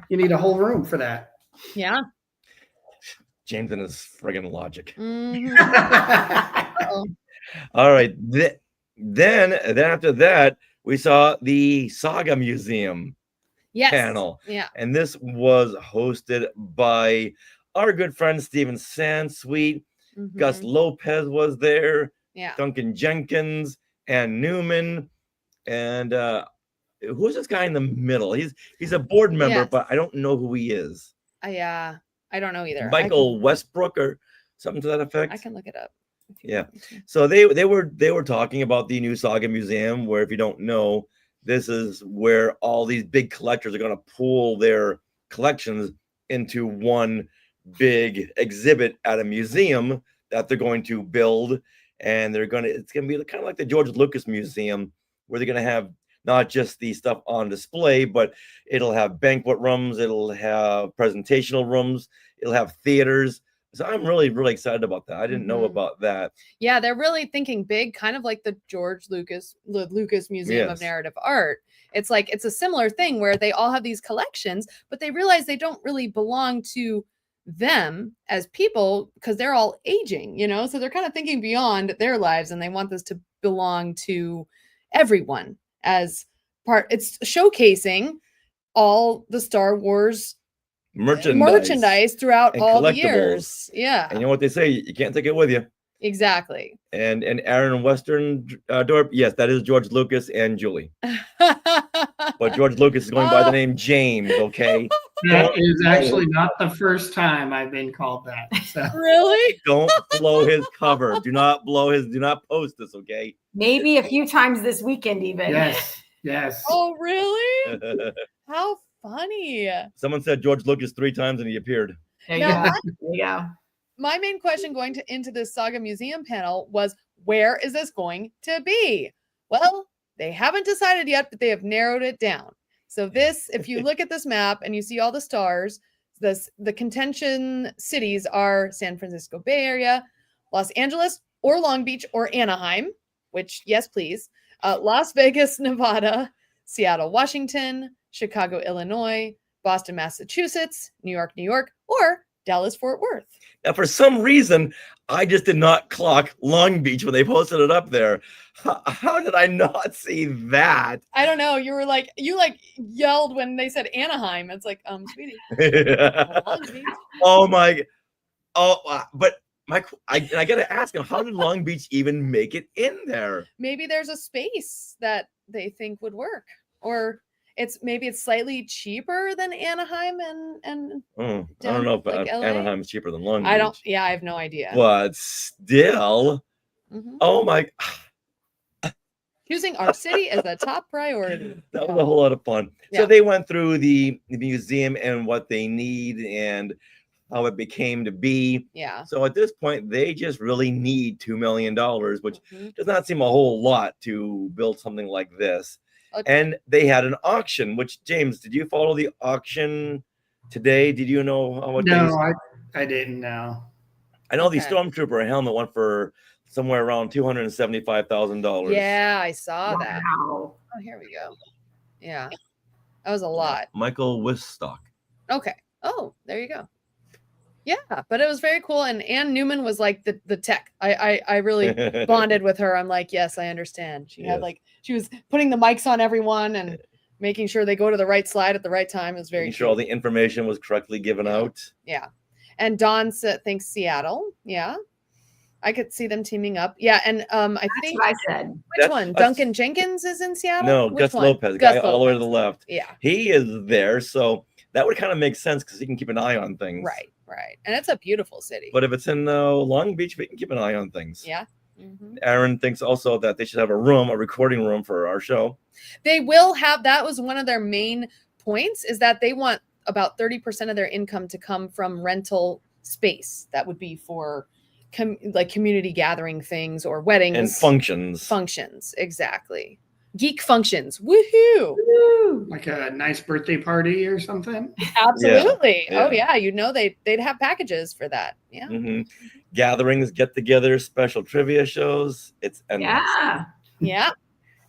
You need a whole room for that. Yeah. James and his friggin' logic. Mhm. All right. Then after that, we saw the Saga Museum Yes. panel. Yeah. And this was hosted by our good friend Steven Sansweet. Gus Mhm. Lopez was there. Yeah. Duncan Jenkins and Newman. And Who's this guy in the middle? He's a board member, Yes. but I don't know who he is. I don't know either. Michael Westbrook or something to that effect. I can look it up. Yeah. So they were talking about the new Saga Museum, where, if you don't know, this is where all these big collectors are going to pool their collections into one big exhibit at a museum that they're going to build, and it's going to be kind of like the George Lucas Museum, where they're going to have not just the stuff on display, but it'll have banquet rooms, it'll have presentational rooms, it'll have theaters. So I'm really, really excited about that. I didn't know about that. Yeah, they're really thinking big, kind of like the George Lucas Museum of Narrative Art. It's like it's a similar thing where they all have these collections, but they realize they don't really belong to them as people because they're all aging, so they're kind of thinking beyond their lives, and they want this to belong to everyone as part. It's showcasing all the Star Wars merchandise throughout all the years. Yeah. And you know what they say, you can't take it with you. Exactly. And Aaron Western Dorp, yes, that is George Lucas and Julie. But George Lucas is going by the name James, okay? That is actually not the first time I've been called that. So. Really? Don't blow his cover. Do not post this, okay? Maybe a few times this weekend, even. Yes. Oh, really? How funny. Someone said George Lucas 3 times and he appeared. There you go. There you go. My main question going into this Saga Museum panel was, where is this going to be? Well, they haven't decided yet, but they have narrowed it down. So this, if you look at this map and you see all the stars, the contention cities are San Francisco Bay Area, Los Angeles, or Long Beach, or Anaheim, which, yes, please, Las Vegas, Nevada, Seattle, Washington, Chicago, Illinois, Boston, Massachusetts, New York, or Dallas, Fort Worth. Now, for some reason, I just did not clock Long Beach when they posted it up there. How did I not see that? I don't know. You yelled when they said Anaheim. It's like, sweetie. Long Beach. Oh my! But I got to ask him, how did Long Beach even make it in there? Maybe there's a space that they think would work, or it's slightly cheaper than Anaheim and I don't know if like Anaheim is cheaper than Long Beach. I have no idea. But still, oh my! Choosing our city as a top priority. That was a whole lot of fun. Yeah. So they went through the museum and what they need and how it became to be. Yeah. So at this point, they just really need $2 million, which does not seem a whole lot to build something like this. Okay. And they had an auction, which, James, did you follow the auction today? Did you know how much? No, I didn't know. I know the Stormtrooper helmet went for somewhere around $275,000. Yeah, I saw that. Wow. Oh, here we go. Yeah. That was a lot. Michael Wistock. Okay. Oh, there you go. Yeah, but it was very cool. And Ann Newman was like the tech. I really bonded with her. I'm like, yes, I understand. She had she was putting the mics on everyone and making sure they go to the right slide at the right time. It was very making sure all the information was correctly given out. Yeah. And Dawn thinks Seattle. Yeah. I could see them teaming up. Yeah, and I think what I said. Which one? Duncan Jenkins is in Seattle? No, Which Gus one? Lopez, Gus guy all the way to the left. Yeah. He is there, so that would kind of make sense because he can keep an eye on things. Right. And it's a beautiful city. But if it's in Long Beach, we can keep an eye on things. Yeah. Aaron thinks also that they should have a recording room for our show. They will have, that was one of their main points, is that they want about 30% of their income to come from rental space. That would be for community gathering things or weddings. And functions. Functions, exactly. Geek functions. Woohoo! Woo! Like a nice birthday party or something? Absolutely. Yeah. Oh, yeah. They'd have packages for that. Yeah. Gatherings, get-togethers, special trivia shows. It's endless. Yeah. Yeah.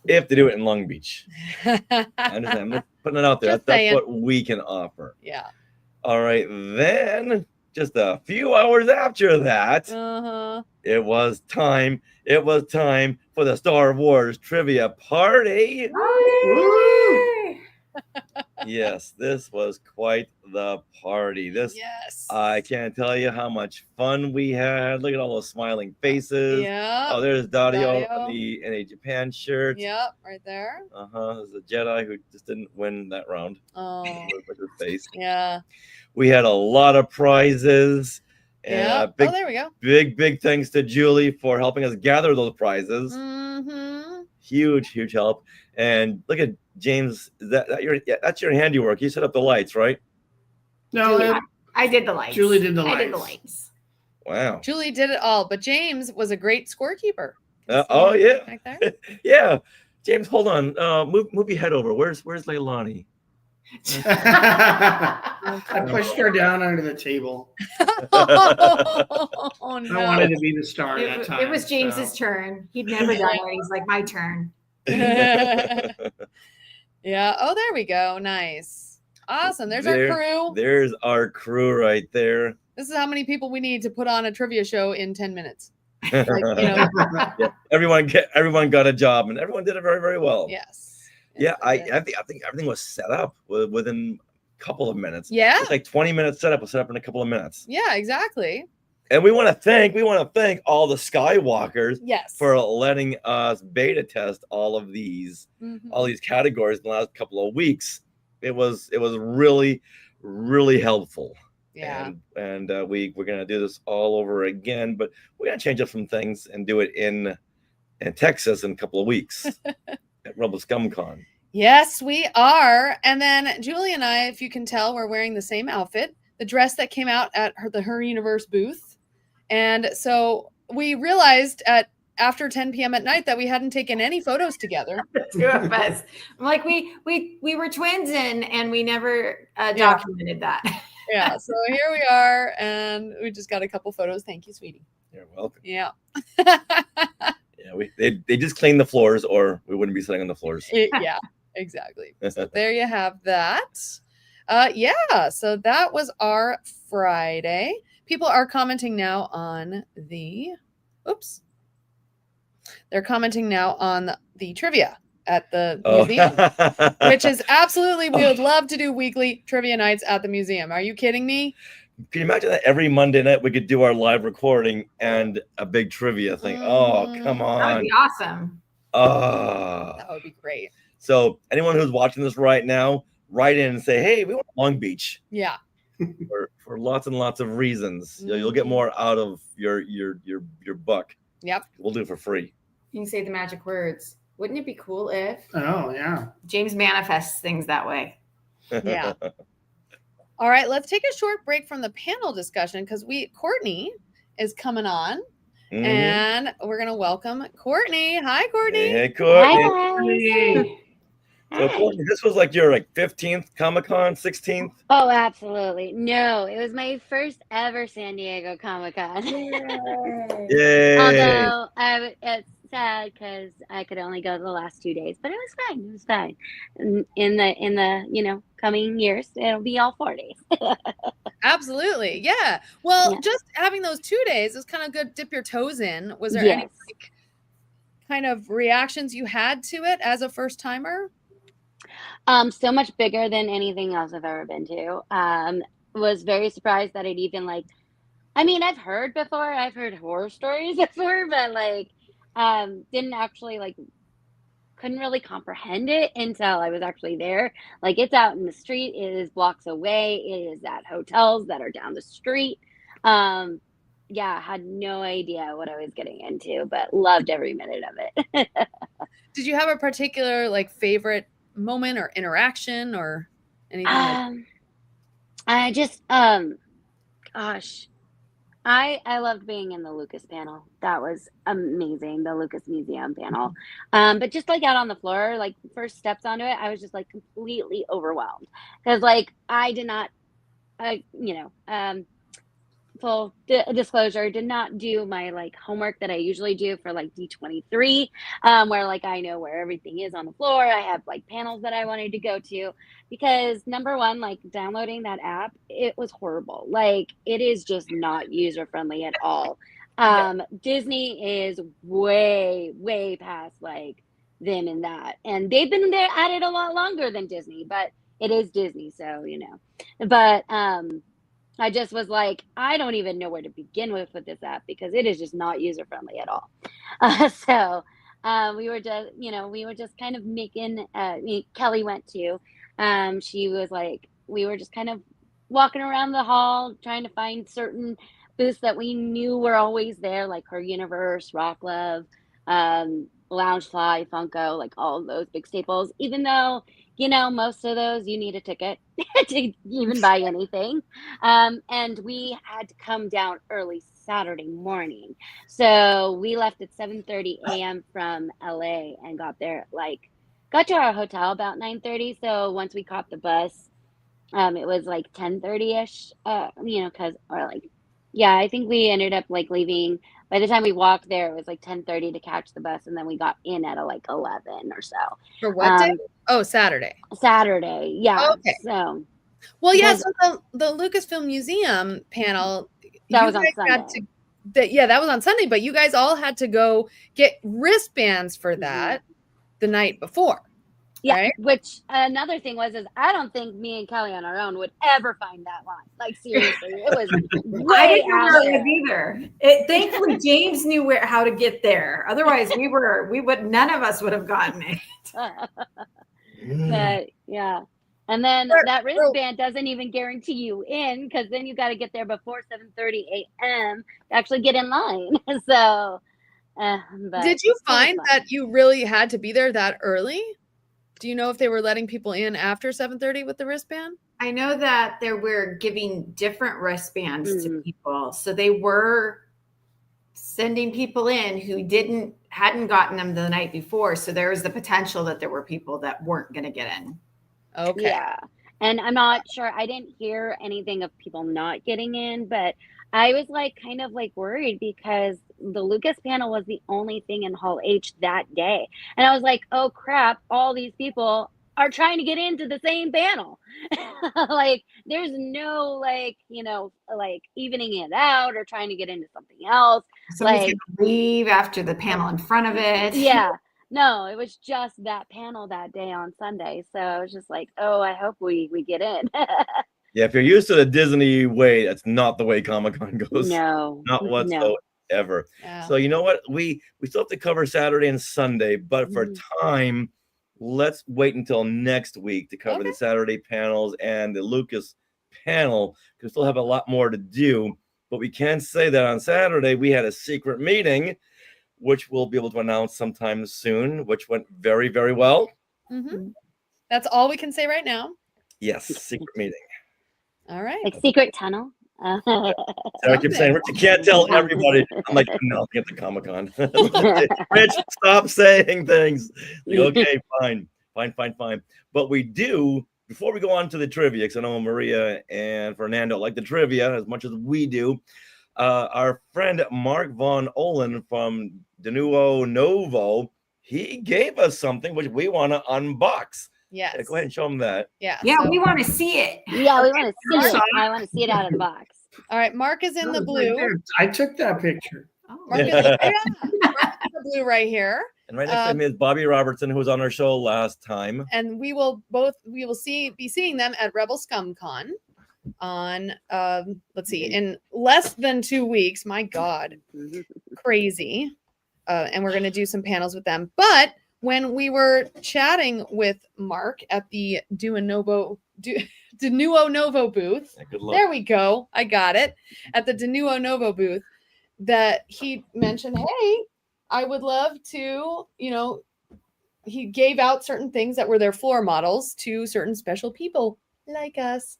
If they do it in Long Beach. I understand. I'm putting it out there. That's what we can offer. Yeah. All right. Then, just a few hours after that, it was time for the Star Wars trivia party. Yes, this was quite the party. This Yes. I can't tell you how much fun we had. Look at all those smiling faces. Yeah. Oh, there's Dario Dario. in a Japan shirt. Yep, right there. There's a Jedi who just didn't win that round. Oh, With his face. yeah. We had a lot of prizes. And Yeah. big, Oh, there we go. big thanks to Julie for helping us gather those prizes. Mm-hmm. Huge help. And look at James. That's your handiwork. You set up the lights, right? No, Julie, I did the lights. Julie did the I did the lights. lights. Wow. Julie did it all, but James was a great scorekeeper. Oh yeah. Back there. Yeah. James, hold on. Move your head over. Where's Leilani? I pushed her down under the table. Oh no. I wanted to be the star that time. It was James's so. turn. He'd never done it. He's like, my turn. Yeah. Oh, there we go. Nice. Awesome. There's our crew. There's our crew right there. This is how many people we need to put on a trivia show in 10 minutes. Like, you know. Yeah, everyone got a job and everyone did it very, very well. Yes. Yeah, I think everything was set up within a couple of minutes. Yeah. It's like 20 minutes setup was set up in a couple of minutes. Yeah, exactly. And we want to thank all the Skywalkers Yes. for letting us beta test all of these all these categories in the last couple of weeks. It was really, really helpful. Yeah. And we're gonna do this all over again, but we're gonna change up some things and do it in Texas in a couple of weeks at Rebel ScumCon. Yes, we are. And then Julie and I, if you can tell, we're wearing the same outfit, the dress that came out at Her Universe booth. And so we realized after 10 p.m. at night that we hadn't taken any photos together. The two of us. I'm like, we were twins and we never documented that. Yeah. So here we are, and we just got a couple photos. Thank you, sweetie. You're welcome. Yeah. Yeah, they just cleaned the floors, or we wouldn't be sitting on the floors. Yeah, exactly. So there you have that. Yeah, so that was our Friday. People are commenting now on they're commenting now on the trivia at the museum, which is absolutely, we would love to do weekly trivia nights at the museum. Are you kidding me? Can you imagine that every Monday night we could do our live recording and a big trivia thing? Oh, come on. That would be awesome. That would be great. So anyone who's watching this right now, write in and say, hey, we want Long Beach. Yeah. For lots and lots of reasons. You'll get more out of your buck. Yep. We'll do it for free. You can say the magic words. Wouldn't it be cool if yeah, James manifests things that way? Yeah. All right, let's take a short break from the panel discussion because Courtney is coming on, and we're gonna welcome Courtney. Hi, Courtney. Hey, Courtney. Hi. So, Courtney, this was like your 15th Comic-Con, 16th? Oh, absolutely. No, it was my first ever San Diego Comic-Con. Yay. Although it's sad because I could only go the last 2 days, but it was fine. It was fine. In the coming years, it'll be all 4 days. Absolutely. Yeah. Well, just having those 2 days is kind of good. Dip your toes in. Was there any kind of reactions you had to it as a first timer? So much bigger than anything else I've ever been to. Was very surprised that it even I've heard before. I've heard horror stories before, but didn't actually couldn't really comprehend it until I was actually there. It's out in the street. It is blocks away. It is at hotels that are down the street. I had no idea what I was getting into, but loved every minute of it. Did you have a particular favorite moment or interaction or anything? I just I loved being in the Lucas panel. That was amazing, the Lucas Museum panel. But just out on the floor, first steps onto it, I was just completely overwhelmed because I did not full disclosure, did not do my homework that I usually do for D23, where I know where everything is on the floor. I have panels that I wanted to go to because number one, downloading that app, it was horrible. It is just not user friendly at all. Disney is way past them in that, and they've been there at it a lot longer than Disney, but it is Disney, so But I just was like, I don't even know where to begin with this app because it is just not user friendly at all. So we were just kind of making. Kelly went too. She was like, we were just kind of walking around the hall trying to find certain booths that we knew were always there, like Her Universe, Rock Love, Loungefly, Funko, like all of those big staples. Even though most of those you need a ticket to even buy anything. And we had to come down early Saturday morning. So we left at 7:30 a.m. from LA and got to our hotel about 9:30. So once we caught the bus, it was like 10:30ish, I think we ended up leaving. By the time we walked there, it was like 10:30 to catch the bus, and then we got in at 11 or so. For what day? Oh, Saturday. Saturday, yeah. Okay. So, well, yeah. So the Lucasfilm Museum panel that was on Sunday. That was on Sunday, but you guys all had to go get wristbands for that the night before. Yeah, right? Which another thing is I don't think me and Kelly on our own would ever find that line. Seriously, it was I didn't know where it was either. Thankfully, James knew how to get there. Otherwise, none of us would have gotten it. But yeah. And then that wristband doesn't even guarantee you in because then you got to get there before 7:30 a.m. to actually get in line. So, did you find that you really had to be there that early? Do you know if they were letting people in after 7:30 with the wristband? I know that they were giving different wristbands to people. So they were sending people in who hadn't gotten them the night before. So there was the potential that there were people that weren't going to get in. Okay. Yeah. And I'm not sure. I didn't hear anything of people not getting in, but I was kind of worried because the Lucas panel was the only thing in Hall H that day. And I was like, oh crap, all these people are trying to get into the same panel. There's no evening it out or trying to get into something else. Somebody's gonna leave after the panel in front of it. Yeah. No, it was just that panel that day on Sunday. So I was just like, oh, I hope we get in. Yeah, if you're used to the Disney way, that's not the way Comic-Con goes. No. Not whatsoever. Yeah. So you know what? We still have to cover Saturday and Sunday, but for time, let's wait until next week to cover the Saturday panels and the Lucas panel, because we still have a lot more to do. But we can say that on Saturday, we had a secret meeting, which we'll be able to announce sometime soon, which went very, very well. Mm-hmm. That's all we can say right now. Yes, secret meeting. All right. Secret tunnel. I keep saying, Rich, you can't tell everybody. I'm like, no, get the Comic-Con. Rich, stop saying things. Okay, fine. But we do, before we go on to the trivia, because I know Maria and Fernando like the trivia as much as we do, our friend Mark Von Olen from Denuo Novo, he gave us something which we want to unbox. Yes. Go ahead and show them that. Yeah. Yeah, we want to see it. Yeah, we want to see it. I want to see it out of the box. All right, Mark is in the blue. I took that picture. Mark is in the blue right here. And right next to him is Bobby Robertson, who was on our show last time. And we will be seeing them at Rebel Scum Con on let's see, in less than 2 weeks. My God, crazy. And we're going to do some panels with them. But when we were chatting with Mark at the Denuo Novo booth, there we go. I got it. At the Denuo Novo booth, that he mentioned, hey, I would love to, he gave out certain things that were their floor models to certain special people like us.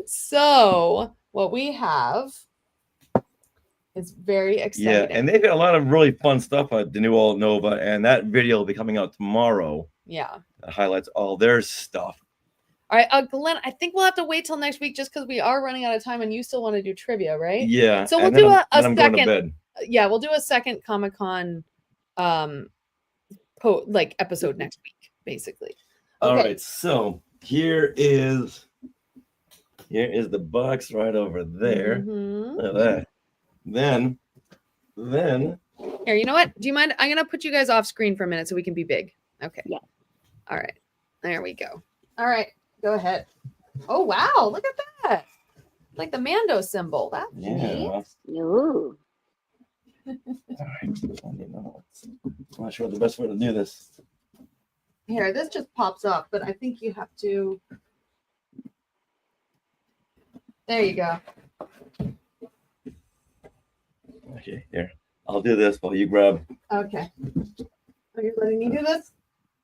So what we have is very exciting. Yeah, and they've got a lot of really fun stuff at Denuo Nova, and that video will be coming out tomorrow. Yeah. That highlights all their stuff. All right, Glenn, I think we'll have to wait till next week just because we are running out of time and you still want to do trivia, right? Yeah. So we'll do a second. Yeah, we'll do a second Comic-Con episode next week, basically. Okay. All right, so here is the box right over there. Mm-hmm. Look at that. Then here, you know what? Do you mind? I'm gonna put you guys off screen for a minute so we can be big. Okay. Yeah. All right. There we go. All right, go ahead. Oh wow, look at that! Like the Mando symbol. That's neat. Yeah. Ooh. All right. I'm not sure the best way to do this. Here, this just pops up, but I think you have to. There you go. Okay, here. I'll do this while you grab. Okay. Are you letting me do this?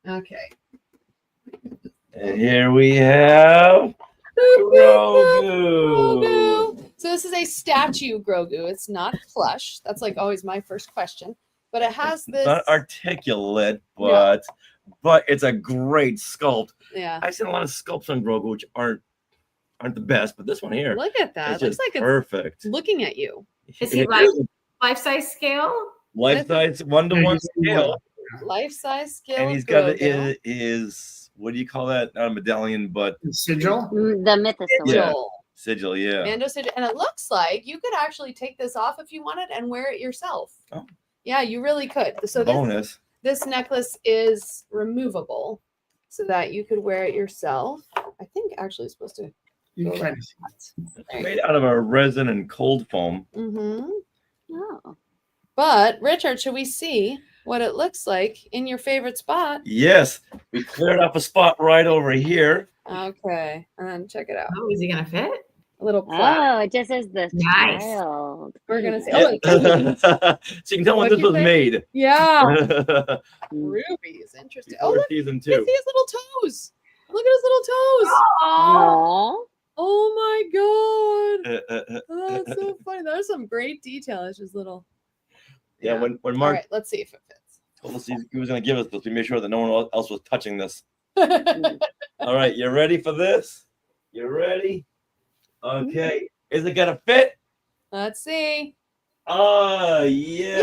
Okay. And here we have Grogu. Grogu. So this is a statue Grogu. It's not plush. That's like always my first question. But it has this. Not articulate, but it's a great sculpt. Yeah. I've seen a lot of sculpts on Grogu which aren't the best, but this one here. Look at that. It's Looks just like it's perfect. looking at you. Is he life-size scale? Life size 1-to-1 scale. Life size scale. And he's got Grogu. his what do you call that? Not a medallion, but Sigil. The mythosaur. yeah, sigil. Yeah. Mando sigil. And it looks like you could actually take this off if you wanted and wear it yourself. Oh. Yeah, you really could. So Bonus. this necklace is removable so that you could wear it yourself. I think actually it's supposed to You go kind like of that. Made out of a resin and cold foam. Mm-hmm. Oh. But Richard, should we see what it looks like in your favorite spot? Yes, we cleared up a spot right over here. Okay, and then check it out. Oh, is he gonna fit? A little plaque. Oh, it just says the Nice. child. We're gonna see. Yeah. Oh, So you can tell when What'd this you was say? made. yeah, Before rubies. Interesting. Oh, look, season you see 2. his little toes. Look at his little toes. Aww. Oh my god. Oh, that's so funny. There's some great detail. It's just little. Yeah, when All Mark right, let's see if it fits. told us he was going to give us this, we made sure that no one else was touching this. All right, you ready for this? You ready? Okay. Is it going to fit? Let's see. Oh, yeah.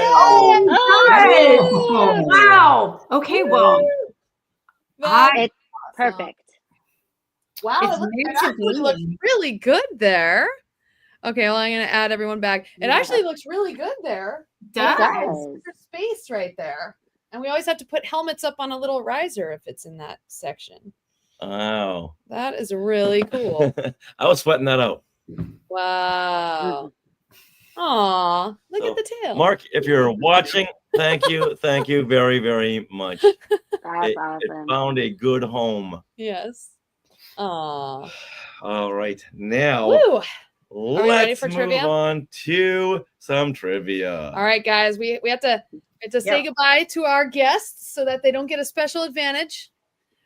Oh, wow. Okay, well, It's perfect. Wow, It's it, looks, made it to actually looks be. really good there. Okay, well, I'm going to add everyone back. It Yeah. actually looks really good there. does. does. There's space right there. And we always have to put helmets up on a little riser if it's in that section. Wow. That is really cool. I was sweating that out. Wow. Aw, look So, at the tail. Mark, if you're watching, thank you very, very much. That's It awesome. found a good home. Yes. Aw. All right, now Woo. we ready let's for move trivia? on to some trivia. All right, guys, we have to say goodbye to our guests so that they don't get a special advantage.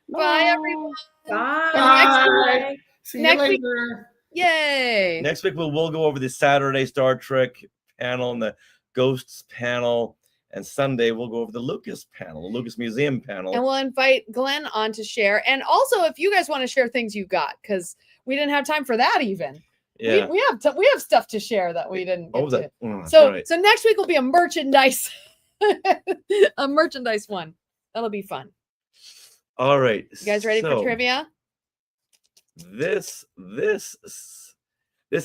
Bye, everyone. Bye. See you next week- later. Yay. Next week we'll go over the Saturday Star Trek panel and the Ghosts panel, and Sunday we'll go over the Lucas panel, the Lucas Museum panel. And we'll invite Glenn on to share. And also, if you guys want to share things you got, because we didn't have time for that even. Yeah. We have stuff to share that we didn't get What was to. that? Oh, that's So right. so next week will be a merchandise a merchandise one. That'll be fun. All right. You guys ready for so trivia? This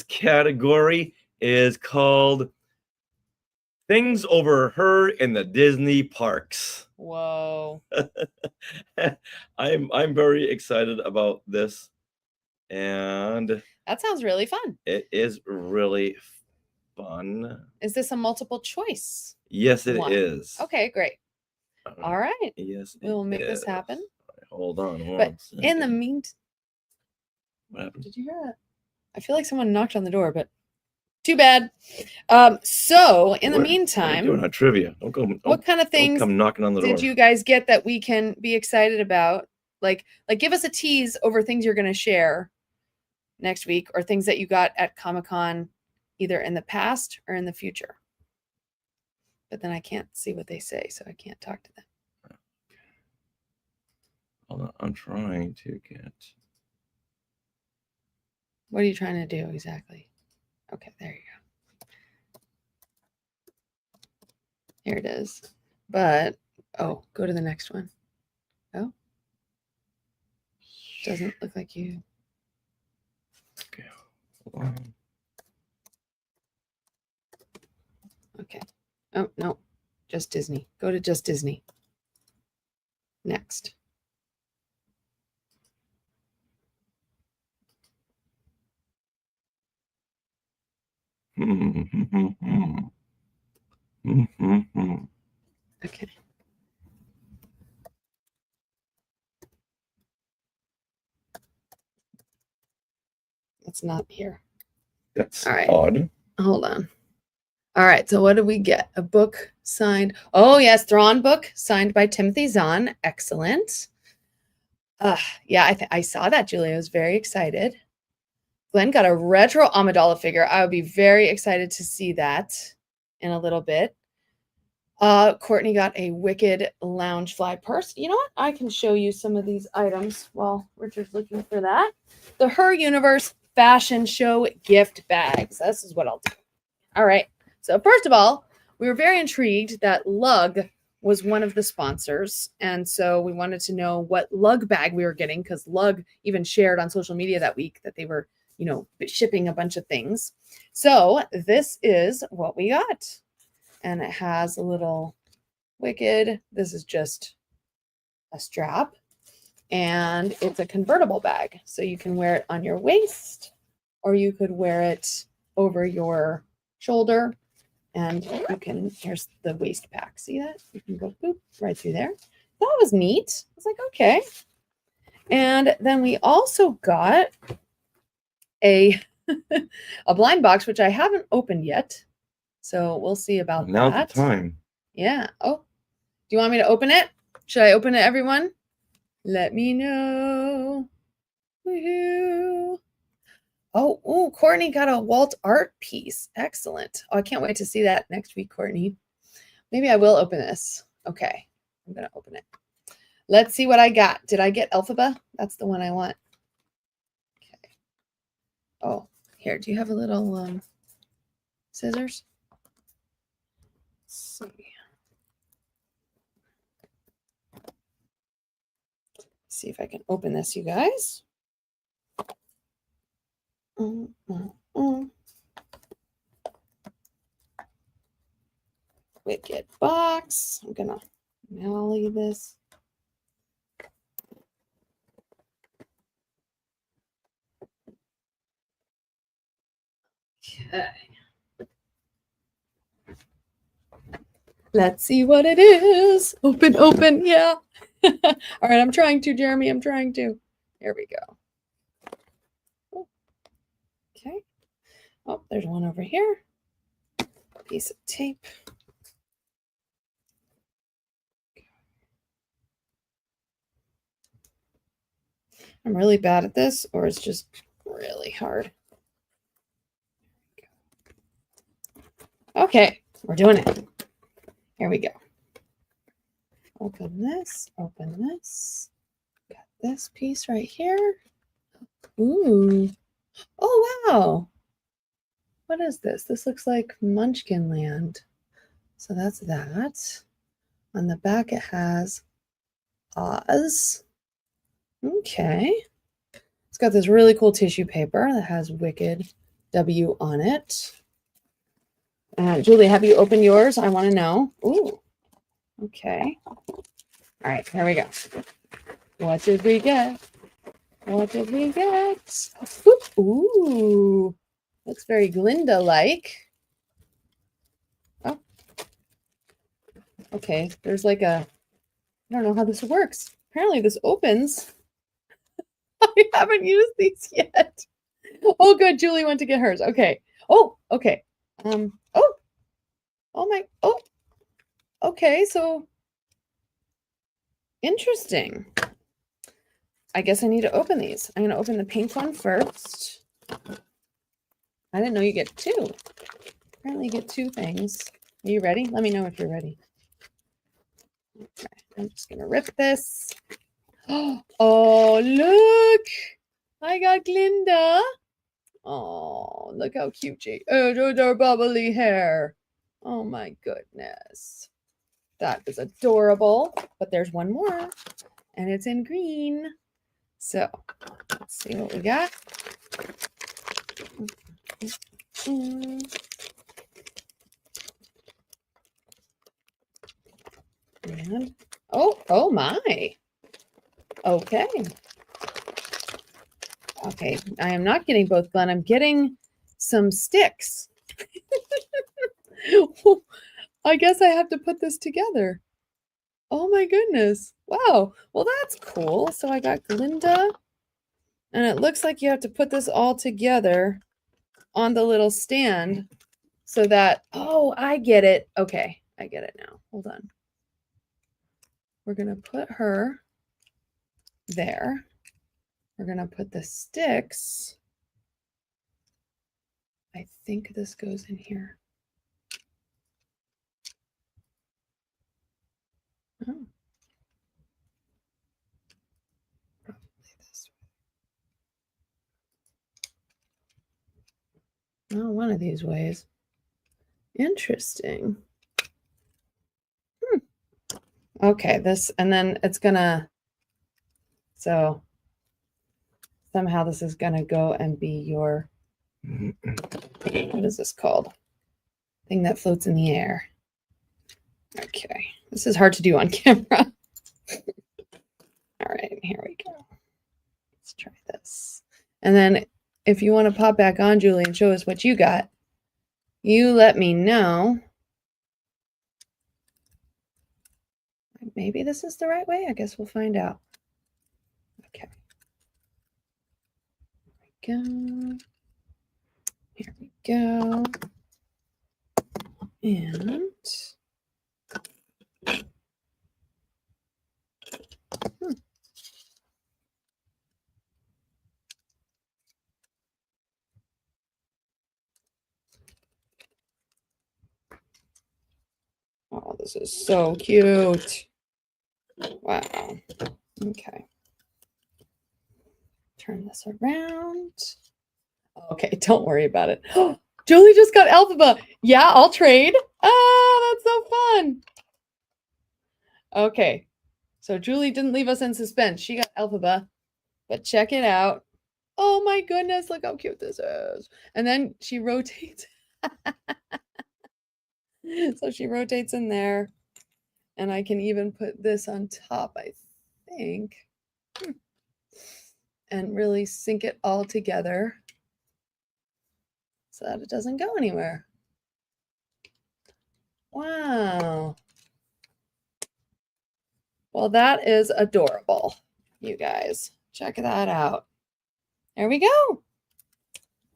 category is called Things Overheard in the Disney Parks. Whoa. I'm very excited about this, and That sounds really fun. it is really fun. Is this a multiple choice? Yes, it One. is. Okay, great. All right. Yes, We will it make this is. happen. Hold on. But one in the second. meantime, What happened? did you hear that? I feel like someone knocked on the door, but too bad. So in the What are you meantime, doing on trivia? Don't go. what kind of don't things come knocking on the door. did you guys get that we can be excited about? Like give us a tease over things you're going to share next week or things that you got at Comic-Con either in the past or in the future. But then I can't see what they say, so I can't talk to them. Hold on, I'm trying to get. What are you trying to do exactly? Okay, there you go. Here it is. But, oh, go to the next one. Oh. Doesn't look like you. Okay, hold on. Okay. Oh, no. Just Disney. Go to just Disney. Next. Okay. It's not here. That's All right. odd. Hold on. All right. So what did we get? A book signed. Oh, yes. Thrawn book signed by Timothy Zahn. Excellent. Yeah, I saw that, Julia. I was very excited. Glenn got a retro Amidala figure. I would be very excited to see that in a little bit. Courtney got a Wicked Loungefly purse. You know what? I can show you some of these items while Richard's looking for that. The Her Universe Fashion Show gift bags. This is what I'll do. All right. So first of all, we were very intrigued that Lug was one of the sponsors. And so we wanted to know what Lug bag we were getting, because Lug even shared on social media that week that they were, shipping a bunch of things. So this is what we got. And it has a little Wicked. This is just a strap. And it's a convertible bag. So you can wear it on your waist, or you could wear it over your shoulder. And you can, here's the waist pack. See that? You can go boop right through there. That was neat. I was like, okay. And then we also got a blind box, which I haven't opened yet. So we'll see about Now's that. the time. Yeah. Oh, do you want me to open it? Should I open it, everyone? Let me know. Woohoo. Oh, Courtney got a Walt art piece. Excellent. Oh, I can't wait to see that next week, Courtney. Maybe I will open this. Okay, I'm going to open it. Let's see what I got. Did I get Elphaba? That's the one I want. Okay. Oh, here. Do you have a little scissors? Let's see. See if I can open this, you guys. Wicked box. I'm gonna nollie this. Okay. Let's see what it is. Open. Yeah. All right. I'm trying to, Jeremy. I'm trying to. Here we go. Okay. Oh, there's one over here. Piece of tape. I'm really bad at this, or it's just really hard. Okay, we're doing it. Here we go. Open this, open this. Got this piece right here. Ooh. Oh, wow. What is this? This looks like Munchkin Land. So that's that. On the back, it has Oz. Okay. It's got this really cool tissue paper that has Wicked W on it. Julie, have you opened yours? I want to know. Ooh. Okay. All right, here we go. What did we get? What did we get? Ooh. Looks very Glinda-like. Oh. Okay, there's like a, I don't know how this works. Apparently this opens. I haven't used these yet. Oh, good. Julie went to get hers. Okay. Oh, okay. Okay, so interesting. I guess I need to open these. I'm going to open the pink one first. I didn't know you get two. Apparently you get two things. Are you ready? Let me know if you're ready. Okay, I'm just going to rip this. Oh, look. I got Glinda. Oh, look how cute she is. Oh, her bubbly hair. Oh, my goodness. That is adorable. But there's one more, and it's in green. So, let's see what we got. And, oh my. Okay. Okay, I am not getting both, Glenn. I'm getting some sticks. I guess I have to put this together. Oh my goodness. Wow. Well, that's cool. So I got Glinda, and it looks like you have to put this all together on the little stand so that, oh, I get it. Okay, I get it now. Hold on. We're going to put her there. We're going to put the sticks. I think this goes in here. Oh. Probably this way. Oh, one of these ways. Interesting. Okay, this, and then it's gonna, so somehow this is gonna go and be your, what is this called? Thing that floats in the air. Okay, this is hard to do on camera. All right, here we go. Let's try this. And then if you want to pop back on, Julie, and show us what you got, you let me know. Maybe this is the right way. I guess we'll find out. Okay. Here we go. Here we go. And oh, this is so cute. Wow. Okay. Turn this around. Okay, don't worry about it. Julie just got Alphaba. Yeah, I'll trade. Oh, that's so fun. Okay. So Julie didn't leave us in suspense. She got Alphaba. But check it out. Oh my goodness, look how cute this is. And then she rotates. So she rotates in there. And I can even put this on top, I think. And really sync it all together so that it doesn't go anywhere. Wow. Well, that is adorable, you guys. Check that out. There we go.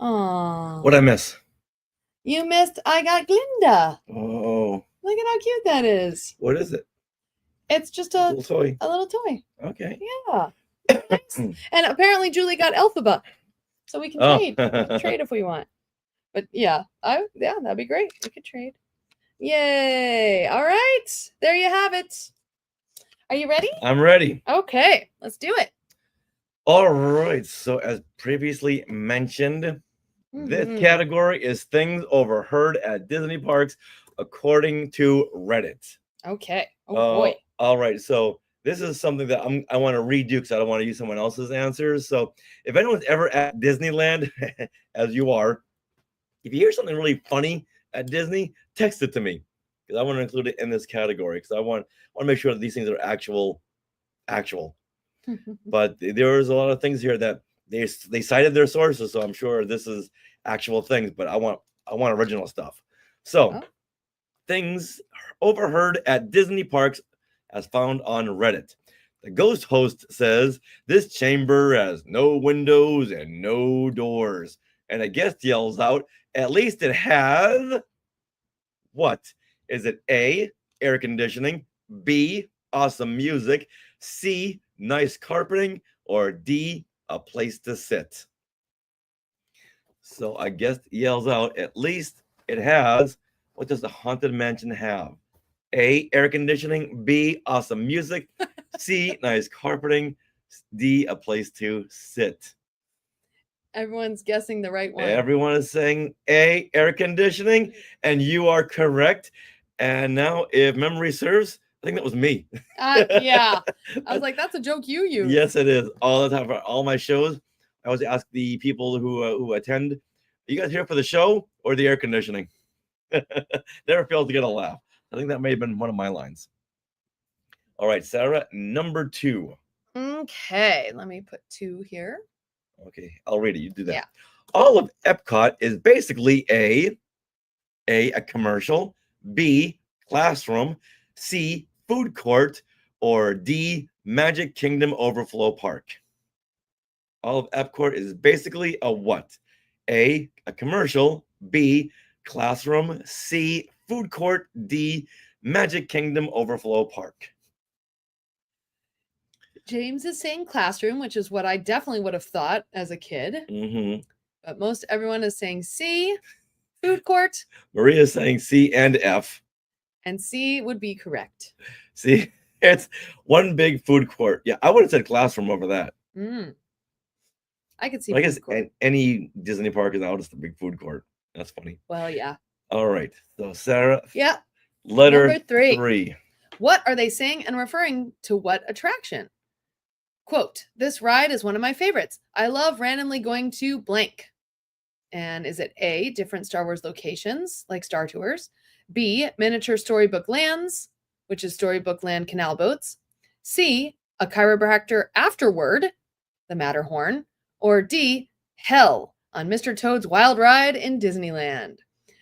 Aww. What'd I miss? You missed I Got Glinda. Oh. Look at how cute that is. What is it? It's just a little toy. A little toy. Okay. Yeah. Nice. And apparently Julie got Alphaba. So we can trade. We can trade if we want. But yeah, that'd be great. We could trade. Yay. All right. There you have it. Are you ready? I'm ready. Okay, let's do it. All right. So as previously mentioned, this category is things overheard at Disney parks according to Reddit. Okay. Oh boy. All right. So this is something that I want to redo because I don't want to use someone else's answers. So if anyone's ever at Disneyland, as you are, if you hear something really funny at Disney, text it to me because I want to include it in this category because I want to make sure that these things are actual. But there's a lot of things here that they cited their sources, so I'm sure this is actual things. But I want original stuff. So things overheard at Disney parks as found on Reddit. The ghost host says this chamber has no windows and no doors. And a guest yells out, at least it has what? Is it A, air conditioning, B, awesome music, C, nice carpeting, or D, a place to sit? So I guess yells out, at least it has. What does the Haunted Mansion have? A, air conditioning, B, awesome music, C, nice carpeting, D, a place to sit. Everyone's guessing the right one. Everyone is saying A, air conditioning, and you are correct. And now, if memory serves, I think that was me. Yeah. I was like, that's a joke you use. Yes, it is. All the time for all my shows. I always ask the people who attend, are you guys here for the show or the air conditioning? Never failed to get a laugh. I think that may have been one of my lines. All right, Sarah, number 2. Okay, let me put 2 here. Okay, I'll read it. You do that. Yeah. All of Epcot is basically a A commercial, B, classroom, C, food court, or D, Magic Kingdom Overflow Park? All of Epcot is basically a what? A commercial, B, classroom, C, food court, D, Magic Kingdom Overflow Park. James is saying classroom, which is what I definitely would have thought as a kid. Mm-hmm. But most everyone is saying C, food court. Maria is saying C and F. And C would be correct. See, it's one big food court. Yeah, I would have said classroom over that. I could see. But I guess food court. any Disney park is now just a big food court. That's funny. Well, yeah. All right. So Sarah. Yeah. Letter Number 3. 3. What are they saying and referring to what attraction? Quote, this ride is one of my favorites. I love randomly going to blank. And is it A, different Star Wars locations like Star Tours? B, miniature storybook lands, which is Storybook Land canal boats? C, a chiropractor afterward, the Matterhorn? Or D, hell on Mr. Toad's Wild Ride in Disneyland?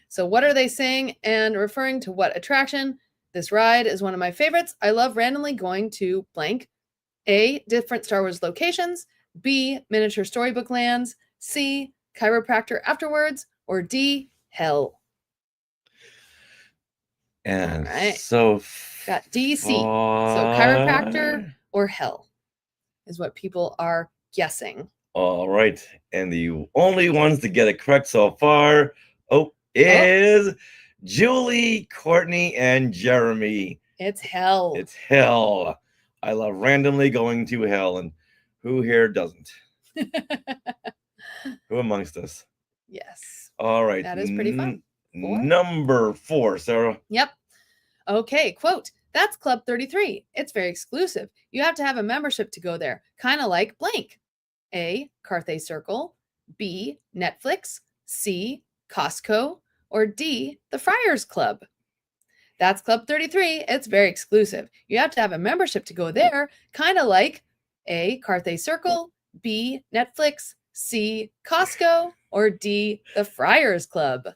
So what are they saying and referring to what attraction? This ride is one of my favorites. I love randomly going to blank. A, different Star Wars locations. B, miniature storybook lands. C, chiropractor afterwards. Or D, hell. And right. so got DC. So chiropractor or hell is what people are guessing. All right. And the only ones to get it correct so far is Julie, Courtney, and Jeremy. It's hell. It's hell. I love randomly going to hell. And who here doesn't? Who amongst us? Yes. All right. That is pretty fun. 4? Number 4, Sarah. Yep. Okay, quote, that's Club 33. It's very exclusive. You have to have a membership to go there, kind of like blank. A, Carthay Circle. B, Netflix. C, Costco. Or D, the Friars Club. That's Club 33. It's very exclusive. You have to have a membership to go there, kind of like A, Carthay Circle. B, Netflix. C, Costco. Or D, the Friars Club.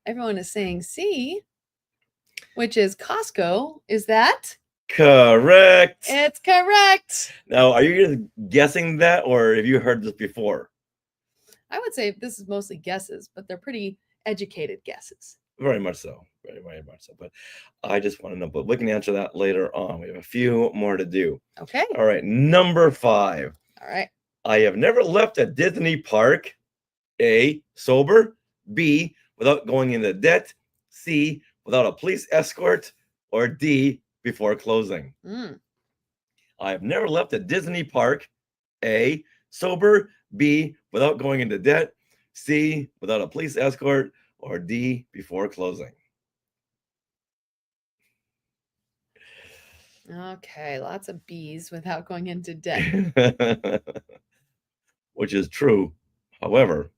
Everyone is saying C, which is Costco. Is that correct? It's correct. Now, are you just guessing that, or have you heard this before? I would say this is mostly guesses, but they're pretty educated guesses. Very much so. Very, very much so. But I just want to know, but we can answer that later on. We have a few more to do. Okay. All right. Number 5. All right. I have never left a Disney park. A, sober. B, without going into debt. C, without a police escort. Or D, before closing. I have never left a Disney park. A, sober. B, without going into debt. C, without a police escort. Or D, before closing. Okay, lots of B's without going into debt. Which is true. However,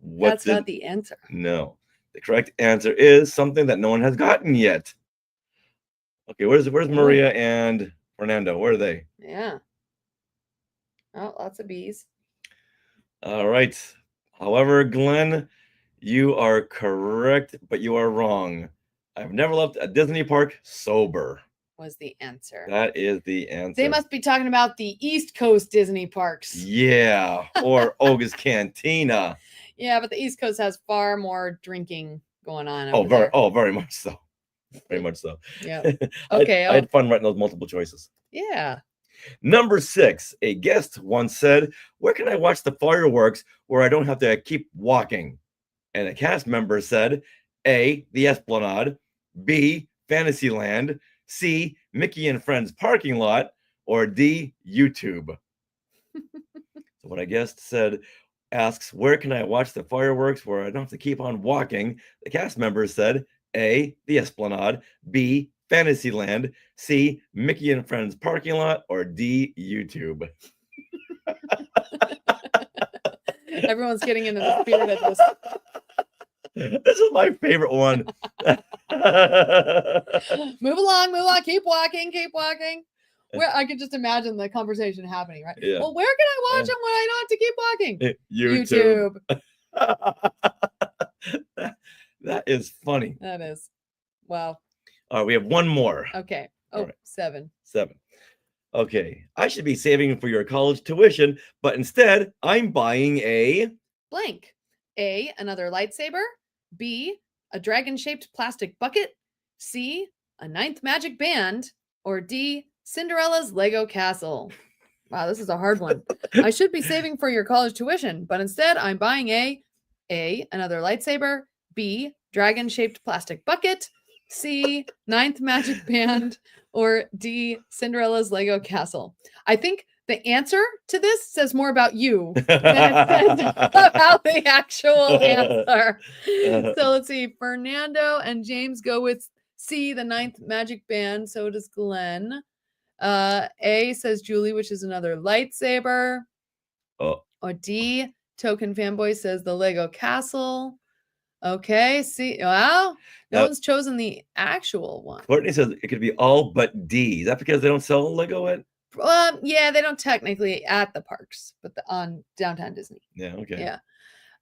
that's not the answer. No. The correct answer is something that no one has gotten yet. Okay, where's Maria and Fernando? Where are they? Yeah. Oh, lots of B's. All right. However, Glenn, you are correct, but you are wrong. I've never left a Disney park sober. Was the answer. That is the answer. They must be talking about the East Coast Disney parks. Yeah, or Oga's Cantina. Yeah, but the East Coast has far more drinking going on. Very much so. Very much so. Yeah. Okay. I had fun writing those multiple choices. Yeah. Number 6, a guest once said, "Where can I watch the fireworks where I don't have to keep walking?" And a cast member said, A, the Esplanade. B, Fantasyland. C, Mickey and Friends parking lot. Or D, YouTube. So what I guessed said, asks, where can I watch the fireworks where I don't have to keep on walking? The cast members said, A, the Esplanade. B, Fantasyland. C, Mickey and Friends parking lot. Or D, YouTube. Everyone's getting into the spirit of this. This is my favorite one. Move along, keep walking. Where I could just imagine the conversation happening, right? Yeah. Well, where can I watch them when I don't have to keep walking? YouTube. That is funny. That is. Wow. All right, we have one more. Okay. All Oh, right. 7. 7. Okay, I should be saving for your college tuition, but instead I'm buying a Blank. A, another lightsaber. B, a dragon-shaped plastic bucket. C, a 9th magic band. Or D, Cinderella's Lego castle. Wow, this is a hard one. I should be saving for your college tuition, but instead I'm buying A, another lightsaber. B, dragon-shaped plastic bucket. C, 9th magic band. Or D, Cinderella's Lego castle. I think the answer to this says more about you than it says about the actual answer. So let's see. Fernando and James go with C, the 9th magic band. So does Glenn. A says Julie, which is another lightsaber. Oh. Or D, Token Fanboy says the Lego castle. Okay, see, wow, no Now- one's chosen the actual one. Courtney says it could be all but D. Is that because they don't sell Lego at? Yeah, they don't technically at the parks, but on downtown Disney. Yeah, okay. Yeah.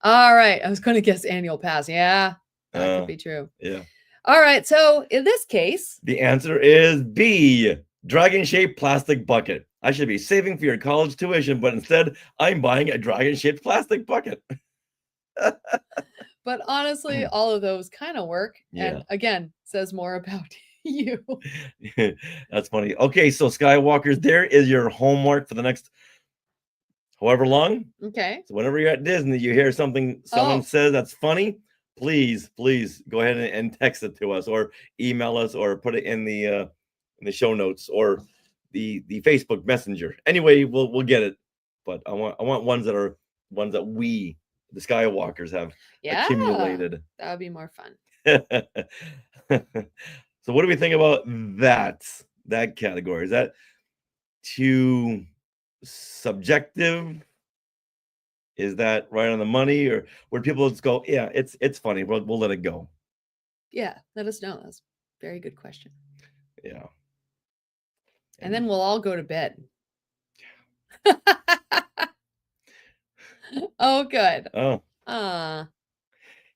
All right. I was going to guess annual pass. Yeah, that could be true. Yeah. All right. So in this case, The answer is B, dragon-shaped plastic bucket. I should be saving for your college tuition, but instead I'm buying a dragon-shaped plastic bucket. but honestly, all of those kind of work. Yeah. And again, says more about you. That's funny. Okay, so Skywalkers, there is your homework for the next however long. Okay. So whenever you're at Disney, you hear something someone says that's funny, please go ahead and text it to us or email us or put it in the show notes or the Facebook Messenger. Anyway, we'll get it. But I want ones that we, the Skywalkers, have accumulated. That would be more fun. So what do we think about that category? Is that too subjective? Is that right on the money, or where people just go, yeah, it's funny, we'll let it go? Yeah, let us know. That's a very good question. Yeah. And then we'll all go to bed. Oh, good. Oh, Yeah,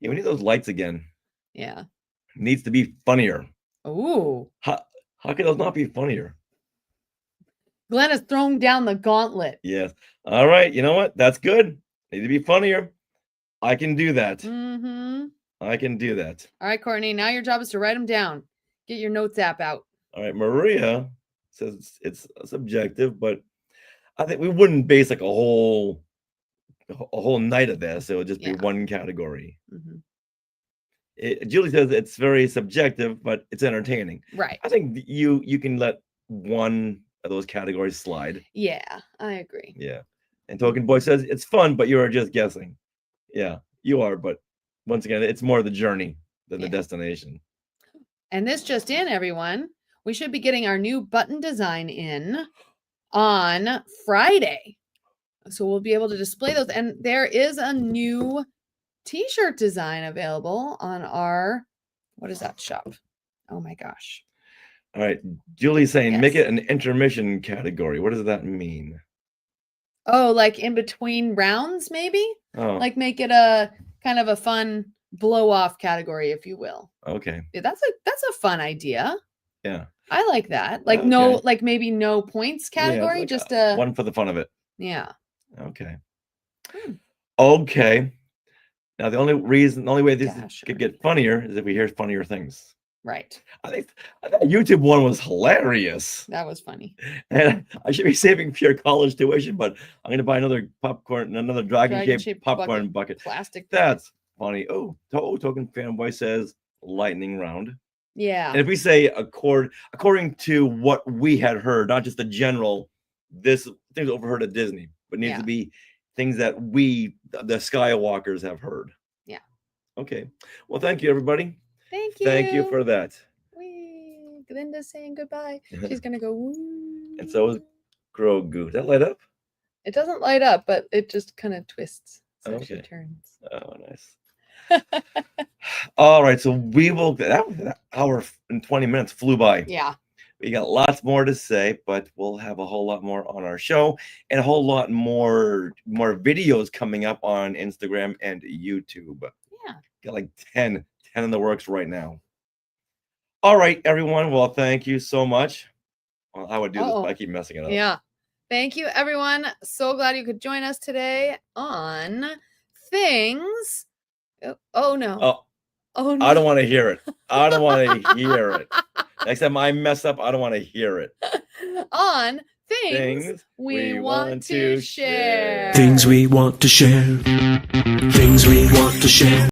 we need those lights again. yeah. Needs to be funnier. Ooh. How could those not be funnier? Glenn has thrown down the gauntlet. Yes. All right. You know what? That's good. Need to be funnier. I can do that. Mm-hmm. I can do that. All right, Courtney. Now your job is to write them down. Get your notes app out. All right. Maria says it's subjective, but I think we wouldn't base like a whole night of this. It would just be one category. Mm-hmm. Julie says it's very subjective, but it's entertaining. Right. I think you can let one of those categories slide. Yeah, I agree. Yeah. And Token Boy says it's fun, but you are just guessing. Yeah, you are. But once again, it's more the journey than the destination. And this just in, everyone. We should be getting our new button design in on Friday. So we'll be able to display those. And there is a new t-shirt design available on our, what is that shop? Oh my gosh. All right. Julie's saying make it an intermission category. What does that mean? Oh, like in between rounds, maybe? Oh. Like make it a kind of a fun blow off category, if you will. Okay. Yeah, that's a fun idea. Yeah. I like that. Like maybe no points category, like just a one for the fun of it. Yeah. Okay. Okay. Now the only way this could get funnier is if we hear funnier things. Right. I think that YouTube one was hilarious. That was funny. And I should be saving for your college tuition, but I'm going to buy another popcorn, another dragon-shaped popcorn bucket. Plastic. That's funny. Oh, Token Fanboy says lightning round. Yeah. And if we say according to what we had heard, not just the general, things overheard at Disney, but needs to be things that we, the Skywalkers, have heard. Yeah. Okay. Well, thank you, everybody. Thank you. Thank you for that. Glinda's saying goodbye. She's gonna go woo. And so is Grogu. That light up? It doesn't light up, but it just kind of twists. So she Okay. turns. Oh, nice. All right. So we will. That hour and 20 minutes flew by. Yeah. We got lots more to say, but we'll have a whole lot more on our show and a whole lot more videos coming up on Instagram and YouTube. Yeah. Got like 10 in the works right now. All right, everyone. Well, thank you so much. Well, I would do this, but I keep messing it up. Yeah. Thank you, everyone. So glad you could join us today on Things. Oh no. Oh no. I don't want to hear it. I don't want to hear it. Next time I mess up, I don't want to hear it. On Things we want to share. Things we want to share. Things we want to share.